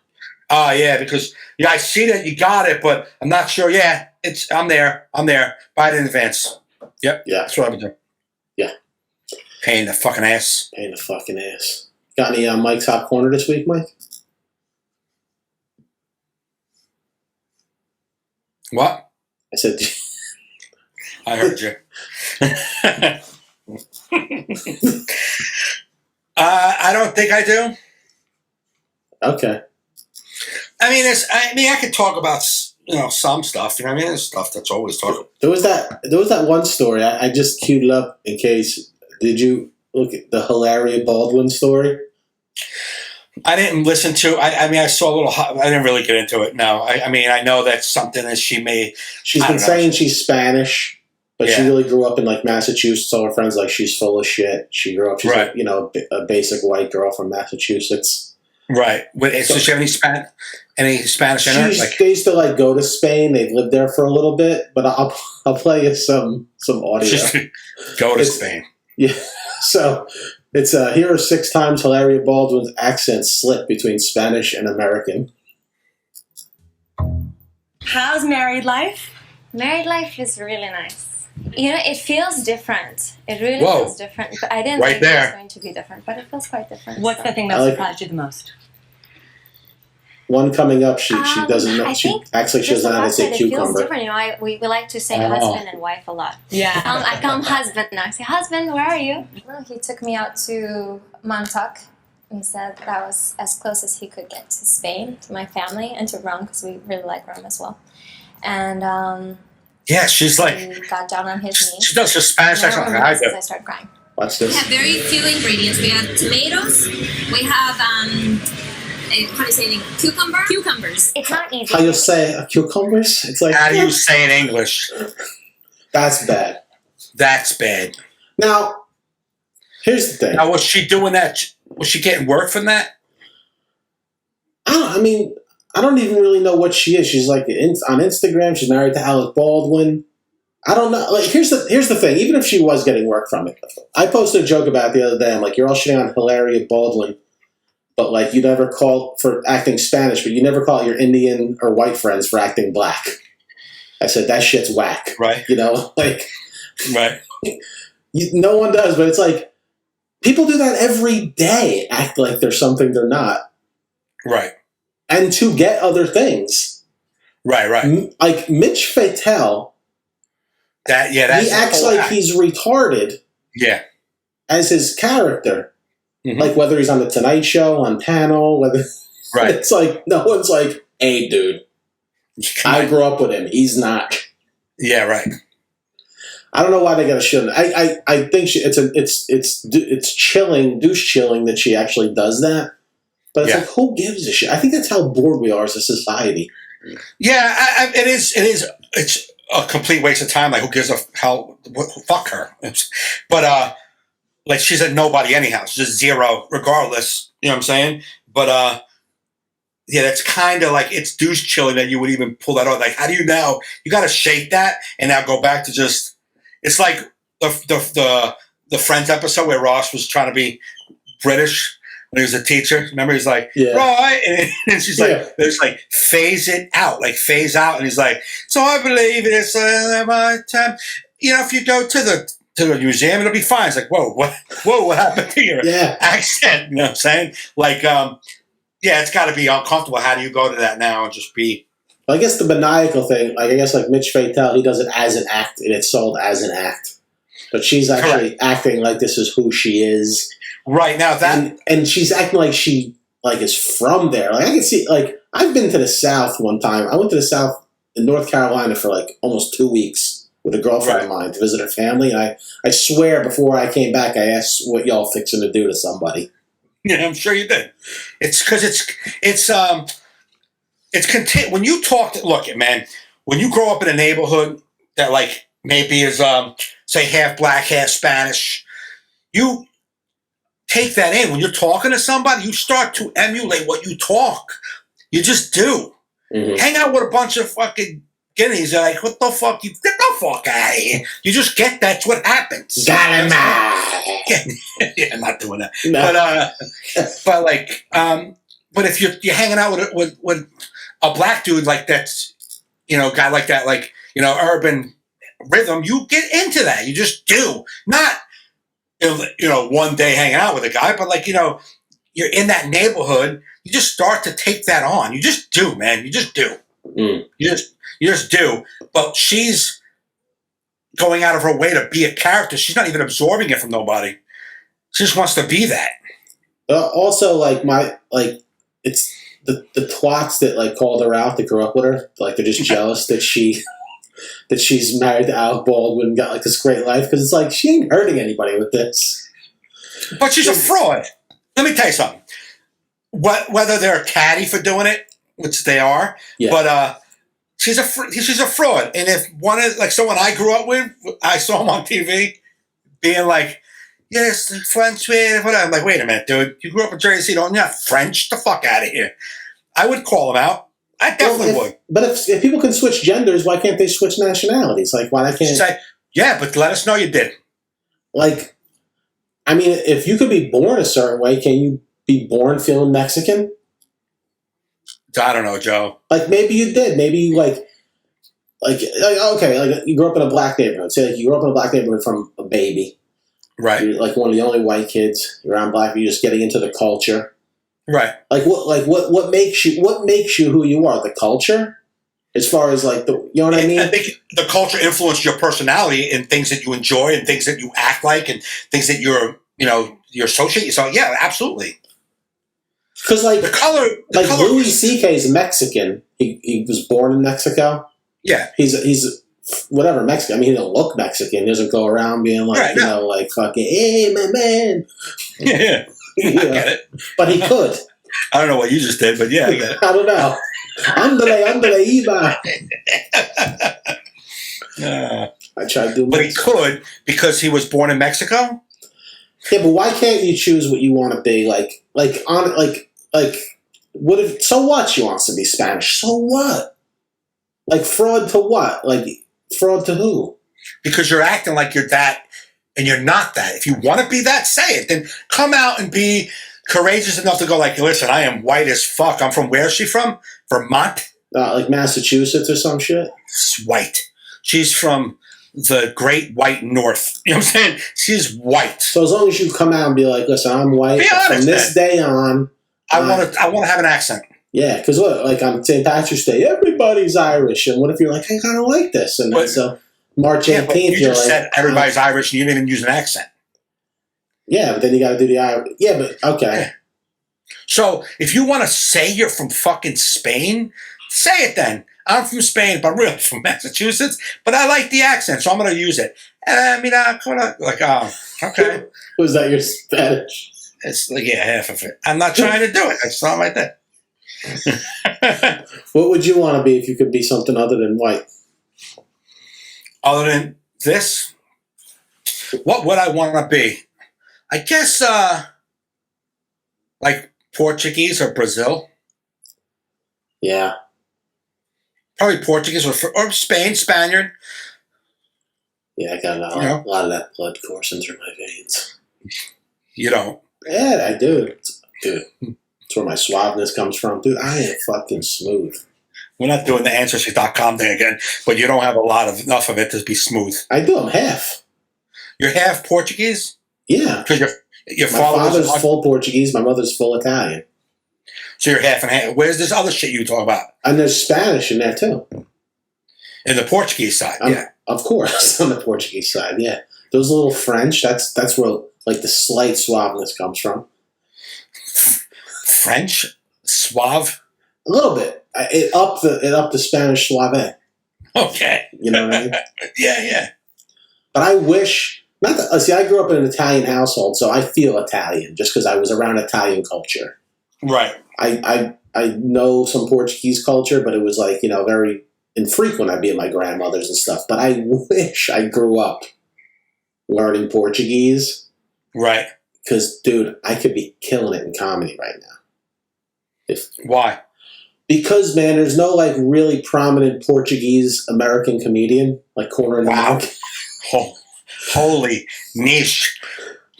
Yeah, because I see that you got it, but I'm not sure. Yeah, I'm there. Buy it in advance. Yep. Yeah. That's what I would do. Yeah. Pain in the fucking ass. Pain in the fucking ass. Got any Mike's Hot Corner this week, Mike? What? I said. I heard you. I don't think I do. Okay. I could talk about some stuff. There's stuff that's always talking. There was that one story I just queued it up in case. Did you look at the Hilaria Baldwin story? I didn't listen to. I saw a little. I didn't really get into it. No. I know that's something that she may. She's been saying she's Spanish, but she really grew up in like Massachusetts. All her friends like she's full of shit. She grew up. She's like, a basic white girl from Massachusetts. Right. So she have any Spanish in her? They used to like go to Spain. They've lived there for a little bit, but I'll play you some audio. Go to Spain. Yeah. So it's here are 6 times Hilaria Baldwin's accent slip between Spanish and American. How's married life? Married life is really nice. It feels different. It really feels different. But I didn't think it was going to be different, but it feels quite different. What's the thing that surprised you the most? One coming up, she doesn't know. She acts like she doesn't know how to say cucumber. It feels different. We like to say husband and wife a lot. Yeah. I come husband now. I say, husband, where are you? Well, he took me out to Montauk. He said that was as close as he could get to Spain, to my family, and to Rome, because we really like Rome as well. And yeah, she's like. He got down on his knees. She does her Spanish accent like I do. I started crying. Watch this. We have very few ingredients. We have tomatoes. We have how do you say it in English? Cucumbers. It's not easy. How you say cucumbers? It's like how do you say in English? That's bad. That's bad. Now, here's the thing. Now, was she doing that? Was she getting work from that? I don't even really know what she is. She's like on Instagram. She's married to Alec Baldwin. I don't know. Like, here's the thing. Even if she was getting work from it, I posted a joke about it the other day. I'm like, you're all shitting on Hilaria Baldwin, but like you never call for acting Spanish, but you never call your Indian or white friends for acting black. I said that shit's whack. Right. Like right. No one does, but it's like People do that every day, act like they're something they're not. Right. And to get other things. Right. Like Mitch Fatel, That's he acts like he's retarded. Yeah. As his character. Mm-hmm. Like whether he's on the Tonight Show, on panel, whether right. It's like no one's like, hey dude, I grew up with him. He's not. Yeah, right. I don't know why they got to show him. I think it's chilling, douche chilling that she actually does that. But it's like, who gives a shit? I think that's how bored we are as a society. Yeah, it is. It's a complete waste of time. Like, who gives a hell? Fuck her. But like, she's a nobody anyhow. She's just zero, regardless. You know what I'm saying? But yeah, that's kind of like it's douche chilling that you would even pull that on. Like, how do you now? You got to shake that and now go back to just. It's like the Friends episode where Ross was trying to be British when he was a teacher. Remember, he's like, right, and she's like, there's like phase it out, like phase out, and he's like, so I believe it's my time. You know, if you go to the museum, it'll be fine. It's like, whoa, what happened to your accent? You know what I'm saying? Like, yeah, it's got to be uncomfortable. How do you go to that now and just be? I guess the maniacal thing, like I guess like Mitch Fatel, he does it as an act, and it's sold as an act. But she's actually acting like this is who she is. Right now, that and she's acting like she like is from there. Like I can see, like I've been to the South one time. I went to the South in North Carolina for like almost 2 weeks with a girlfriend of mine to visit her family. And I swear before I came back, I asked what y'all fixing to do to somebody. Yeah, I'm sure you did. It's because it's when you talk. Look, man, when you grow up in a neighborhood that like maybe is say half black, half Spanish, you take that in. When you're talking to somebody, you start to emulate what you talk. You just do. Mm-hmm. Hang out with a bunch of fucking guineas. They're like, what the fuck? You get the fuck out of here. You just get that's what happens. Got him. Yeah, I'm not doing that. No. But like, but if you're hanging out with a black dude like that's, you know, guy like that, like, you know, urban rhythm, you get into that. You just do. Not, you know, one day hanging out with a guy, but like, you know, you're in that neighborhood, you just start to take that on. You just do, man. You just do. Mm. You just do. But she's going out of her way to be a character. She's not even absorbing it from nobody. She just wants to be that. Also, like it's the twats that like called her out that grew up with her. Like they're just jealous that she's married to Alec Baldwin and got like this great life because it's like she ain't hurting anybody with this. But she's a fraud. Let me tell you something. Whether they're catty for doing it, which they are, but she's a fraud. And if one is like someone I grew up with, I saw him on TV being like, yes, French, whatever. I'm like, wait a minute, dude. You grew up in Jersey, don't you? French? The fuck out of here. I would call him out. I definitely would. But if people can switch genders, why can't they switch nationalities? Like, why can't? She's like, yeah, but let us know you did. Like, I mean, if you could be born a certain way, can you be born feeling Mexican? I don't know, Joe. Like, maybe you did. Maybe you like okay, like you grew up in a black neighborhood. Say, like you grew up in a black neighborhood from a baby. Right. You're like one of the only white kids. You're around black. You're just getting into the culture. Right. Like what makes you who you are? The culture, as far as like you know what I mean. I think the culture influenced your personality and things that you enjoy and things that you act like and things that you're associate yourself. Yeah, absolutely. Because like the color, Louis C.K.'s Mexican. He was born in Mexico. Yeah. He's whatever Mexican. I mean, he don't look Mexican. He doesn't go around being like like fucking hey my man. Yeah. I get it. But he could. I don't know what you just did, but yeah, I get it. I don't know. Andale, Iba. I tried to do but he could because he was born in Mexico? Yeah, but why can't you choose what you want to be? Like what if so what she wants to be Spanish? So what? Like fraud to what? Like fraud to who? Because you're acting like you're that and you're not that. If you want to be that, say it. Then come out and be courageous enough to go like, listen, I am white as fuck. I'm from, where's she from? Vermont? Like Massachusetts or some shit? She's white. She's from the Great White North. You know what I'm saying? She's white. So as long as you come out and be like, listen, I'm white. Be honest, from this man. day on. I want to have an accent. Yeah, because what, like on St. Patrick's Day, everybody's Irish, and what if you're like, I kind of like this, and then so March 18th, but you you're just like, said everybody's Irish, and you didn't even use an accent. Yeah, but then you got to do the Irish. Yeah, but okay. So if you want to say you're from fucking Spain, say it then. I'm from Spain, but I'm really from Massachusetts. But I like the accent, so I'm going to use it. Okay. Was that your Spanish? It's like, yeah, half of it. I'm not trying to do it. I just thought like that. What would you want to be if you could be something other than white? Other than this, what would I want to be? I guess like Portuguese or Brazil. Yeah. Probably Portuguese or Spain, Spaniard. Yeah, I got a lot of that blood coursing through my veins. You don't. Yeah, I do. Dude, that's where my suaveness comes from. Dude, I am fucking smooth. We're not doing the Ancestry.com thing again, but you don't have enough of it to be smooth. I do. I'm half. You're half Portuguese? Yeah. Because your my father's full Portuguese. My mother's full Italian. So you're half and half. Where's this other shit you talk about? And there's Spanish in there too. In the Portuguese side, yeah. Of course, on the Portuguese side, yeah. Those little French, that's where like the slight suaveness comes from. French? Suave? A little bit. It upped the Spanish suave. Okay. You know what I mean? Yeah. But I wish, not that, see, I grew up in an Italian household, so I feel Italian just because I was around Italian culture. Right. I know some Portuguese culture, but it was like, very infrequent. I'd be at my grandmother's and stuff. But I wish I grew up learning Portuguese. Right. Because, dude, I could be killing it in comedy right now. Why? Because, man, there's no, like, really prominent Portuguese American comedian, like corner in the market. Holy niche.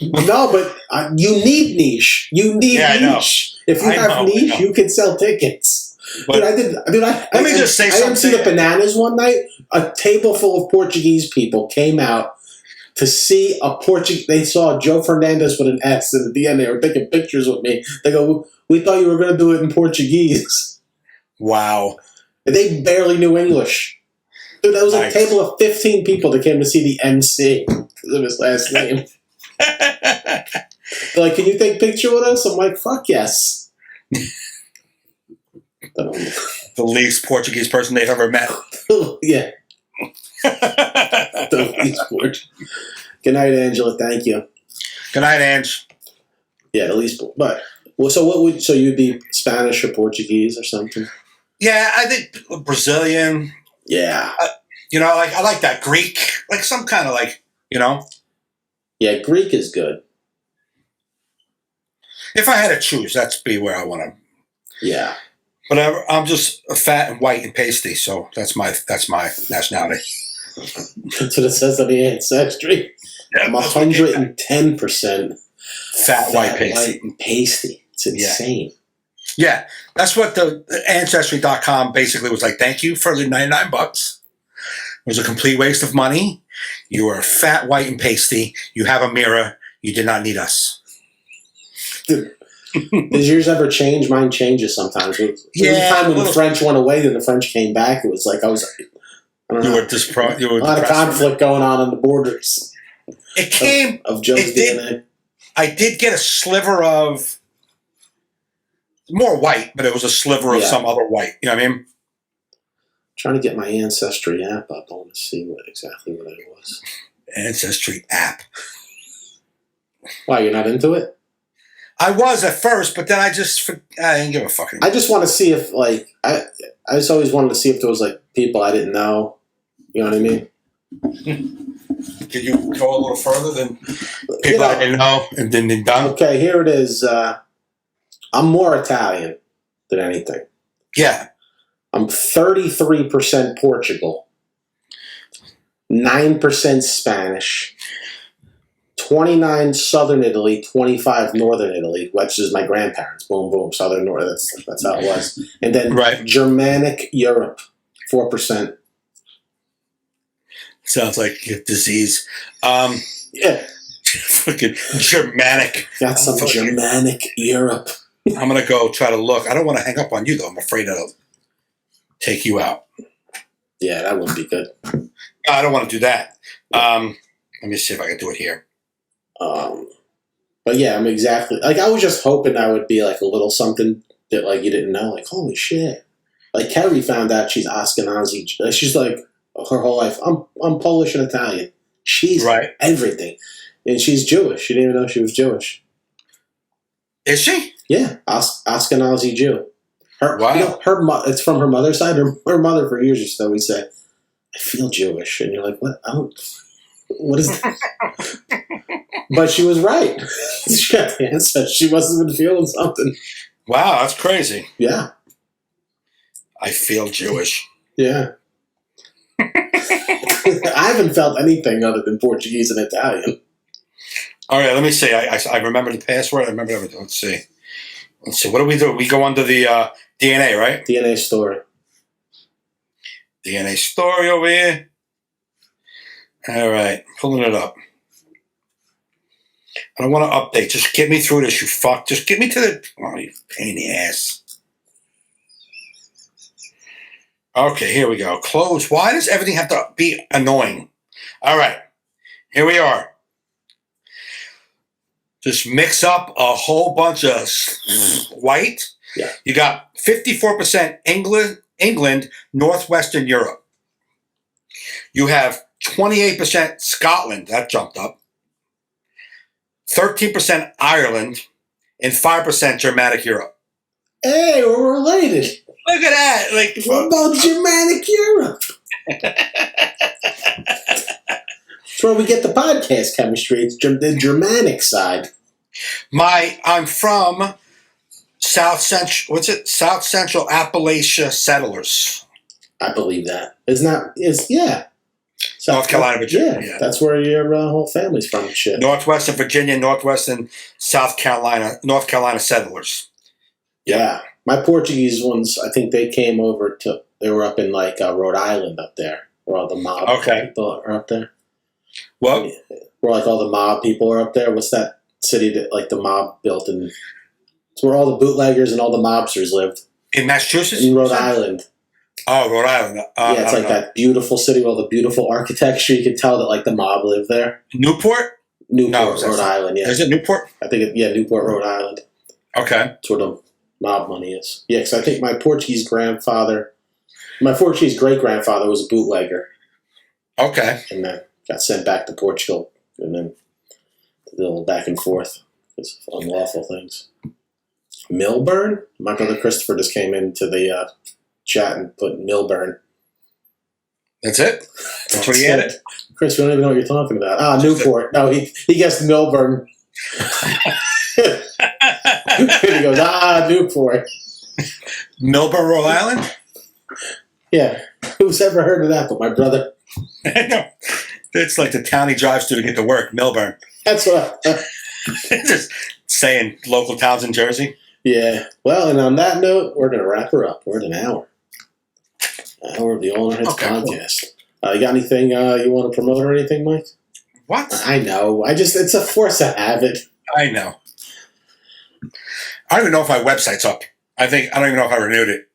No, but you need niche. You need niche. If you have niche, you can sell tickets. But let me just say I something. didn't see the Bananas one night. A table full of Portuguese people came out to see a Portuguese. They saw Joe Fernandes with an S, and at the end they were taking pictures with me. They go, "We thought you were going to do it in Portuguese." Wow. And they barely knew English. Dude, that was a table of 15 people that came to see the MC because of his last name. They're like, can you take a picture with us? I'm like, fuck yes. The least Portuguese person they've ever met. Yeah. The least Portuguese. Good night, Angela. Thank you. Good night, Ange. Yeah, the least. But so you'd be Spanish or Portuguese or something? Yeah, I think Brazilian. Yeah. Like I like that Greek, like some kind of like. Yeah, Greek is good. If I had to choose, that's be where I want to. Yeah. But I'm just fat and white and pasty, so that's my nationality. That's what it says on the ancestry. Yeah, I'm 110% fat, white, pasty. White and pasty. It's insane. Yeah, that's what the Ancestry.com basically was like. Thank you for the $99. It was a complete waste of money. You are fat, white, and pasty. You have a mirror. You did not need us. Dude, does yours ever change? Mine changes sometimes. There was a time when the French went away, then the French came back. It was like I don't know. You were a lot of conflict going on the borders. It came of Joe's DNA. I did get a sliver of more white, but it was a sliver of some other white. You know what I mean? Trying to get my Ancestry app up. I want to see exactly what it was. Ancestry app. Why, you're not into it? I was at first, but then I didn't give a fuck anymore. I just want to see if, like, I just always wanted to see if there was, like, people I didn't know. You know what I mean? Could you go a little further than people I didn't know and then done? Okay, here it is. I'm more Italian than anything. Yeah. I'm 33% Portugal, 9% Spanish, 29 Southern Italy, 25 Northern Italy, which is my grandparents. Boom, boom, Southern North. That's how it was. And then Germanic Europe, 4%. Sounds like a disease. Yeah, Fucking Germanic. got some Germanic Europe. I'm going to go try to look. I don't want to hang up on you, though. I'm afraid it'll take you out. Yeah, that wouldn't be good. No, I don't want to do that. Let me see if I can do it here. But yeah, I'm exactly like I was just hoping I would be like a little something that like you didn't know. Like, holy shit! Like Kerry found out she's Ashkenazi. She's like her whole life. I'm Polish and Italian. She's Right. everything, and she's Jewish. She didn't even know she was Jewish. Is she? Yeah, Ashkenazi Jew. Wow. You know, it's from her mother's side. Her mother for years or so would say, "I feel Jewish," and you're like, "What? What is that?" But she was right. She got the answer. She must have been feeling something. Wow, that's crazy. Yeah, I feel Jewish. yeah. I haven't felt anything other than Portuguese and Italian. All right, let me see. I remember the password. I remember everything. Let's see. What do we do? We go under the DNA, right? DNA story. DNA story over here. All right, pulling it up. I don't want to update. Just get me through this, you fuck. Just get me to the... Oh, you pain in the ass. Okay, here we go. Close. Why does everything have to be annoying? All right, here we are. Just mix up a whole bunch of white. Yeah. You got 54% England, Northwestern Europe. You have 28% Scotland. That jumped up. 13% Ireland, and 5% Germanic Europe. Hey, we're related. Look at that! Like, What about Germanic Europe? That's where we get the podcast chemistry. It's the Germanic side. I'm from South Central. What's it? South Central Appalachia settlers. I believe that. Yeah. North Carolina, Virginia. Yeah, that's where your whole family's from and shit. Northwestern Virginia, Northwestern South Carolina, North Carolina settlers. Yeah. My Portuguese ones, I think they came over they were up in like Rhode Island up there, where all the mob people are up there. What? Where like all the mob people are up there. What's that city that like the mob built in? It's where all the bootleggers and all the mobsters lived. In Massachusetts? In Rhode Island. Oh, Rhode Island. Yeah, it's like that beautiful city with all the beautiful architecture. You can tell that like the mob lived there. Newport? Newport, Rhode Island, yeah. Is it Newport? I think Newport, Rhode Island. Okay. That's where the mob money is. Yeah, because I think my Portuguese great-grandfather was a bootlegger. Okay. And then got sent back to Portugal. And then a little back and forth because of unlawful things. Milburn? My brother Christopher just came into the chat and put Milburn. That's it? That's what he added? Chris, we don't even know what you're talking about. Newport. No, he guessed Milburn. He goes, Newport. Milburn, Rhode Island? Yeah. Who's ever heard of that but my brother? No. It's like the town he drives to get to work, Milburn. That's what Just saying local towns in Jersey. Yeah. Well, and on that note, we're going to wrap her up. We're at an hour. Hour of the All in Our Heads podcast. Cool. You got anything you want to promote or anything, Mike? What? I know. It's a force of habit. I know. I don't even know if my website's up. I don't even know if I renewed it.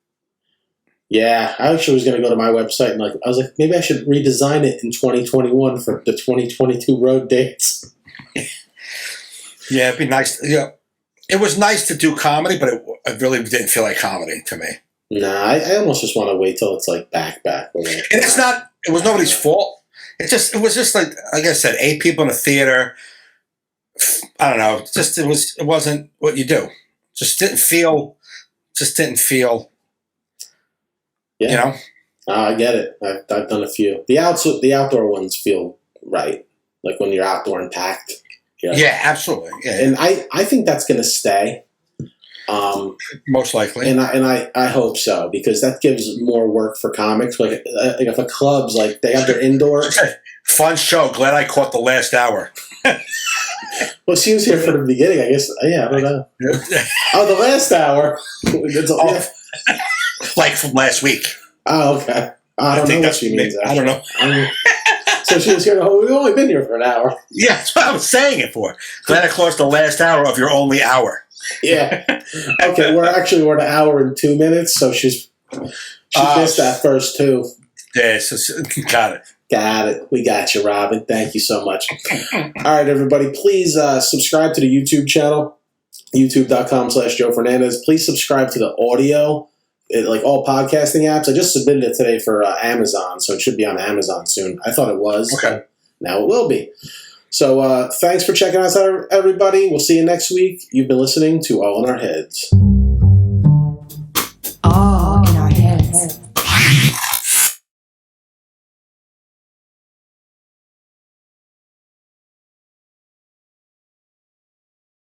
Yeah, I actually was going to go to my website and I was like, maybe I should redesign it in 2021 for the 2022 road dates. Yeah, it'd be nice. Yeah, it was nice to do comedy, but it really didn't feel like comedy to me. Nah, I almost just want to wait till it's like back. And it's not. It was nobody's fault. It was just like I said, 8 people in a theater. I don't know. It wasn't what you do. Just didn't feel. Yeah. You know. I get it. I've done a few. The outdoor ones feel right, like when you're outdoor and packed. Yeah, absolutely. Yeah. And I think that's going to stay. Most likely. And I hope so, because that gives more work for comics. Like if a club's like they have their indoor fun show. Glad I caught the last hour. Well, she was here for the beginning, I guess. Yeah, I don't know. The last hour. Like from last week. Oh, okay. I don't know what she means. I don't know. So she was here the whole. We've only been here for an hour. Yeah, that's what I was saying it for. Glad I closed the last hour of your only hour. Yeah. Okay, we're an hour and 2 minutes, so she missed that first 2. Yeah, got it. Got it. We got you, Robin. Thank you so much. All right, everybody, please subscribe to the YouTube channel, youtube.com/Joe Fernandes. Please subscribe to the audio, like all podcasting apps. I just submitted it today for Amazon, so it should be on Amazon soon. I thought it was. Okay. Now it will be. So thanks for checking us out, everybody. We'll see you next week. You've been listening to All in Our Heads.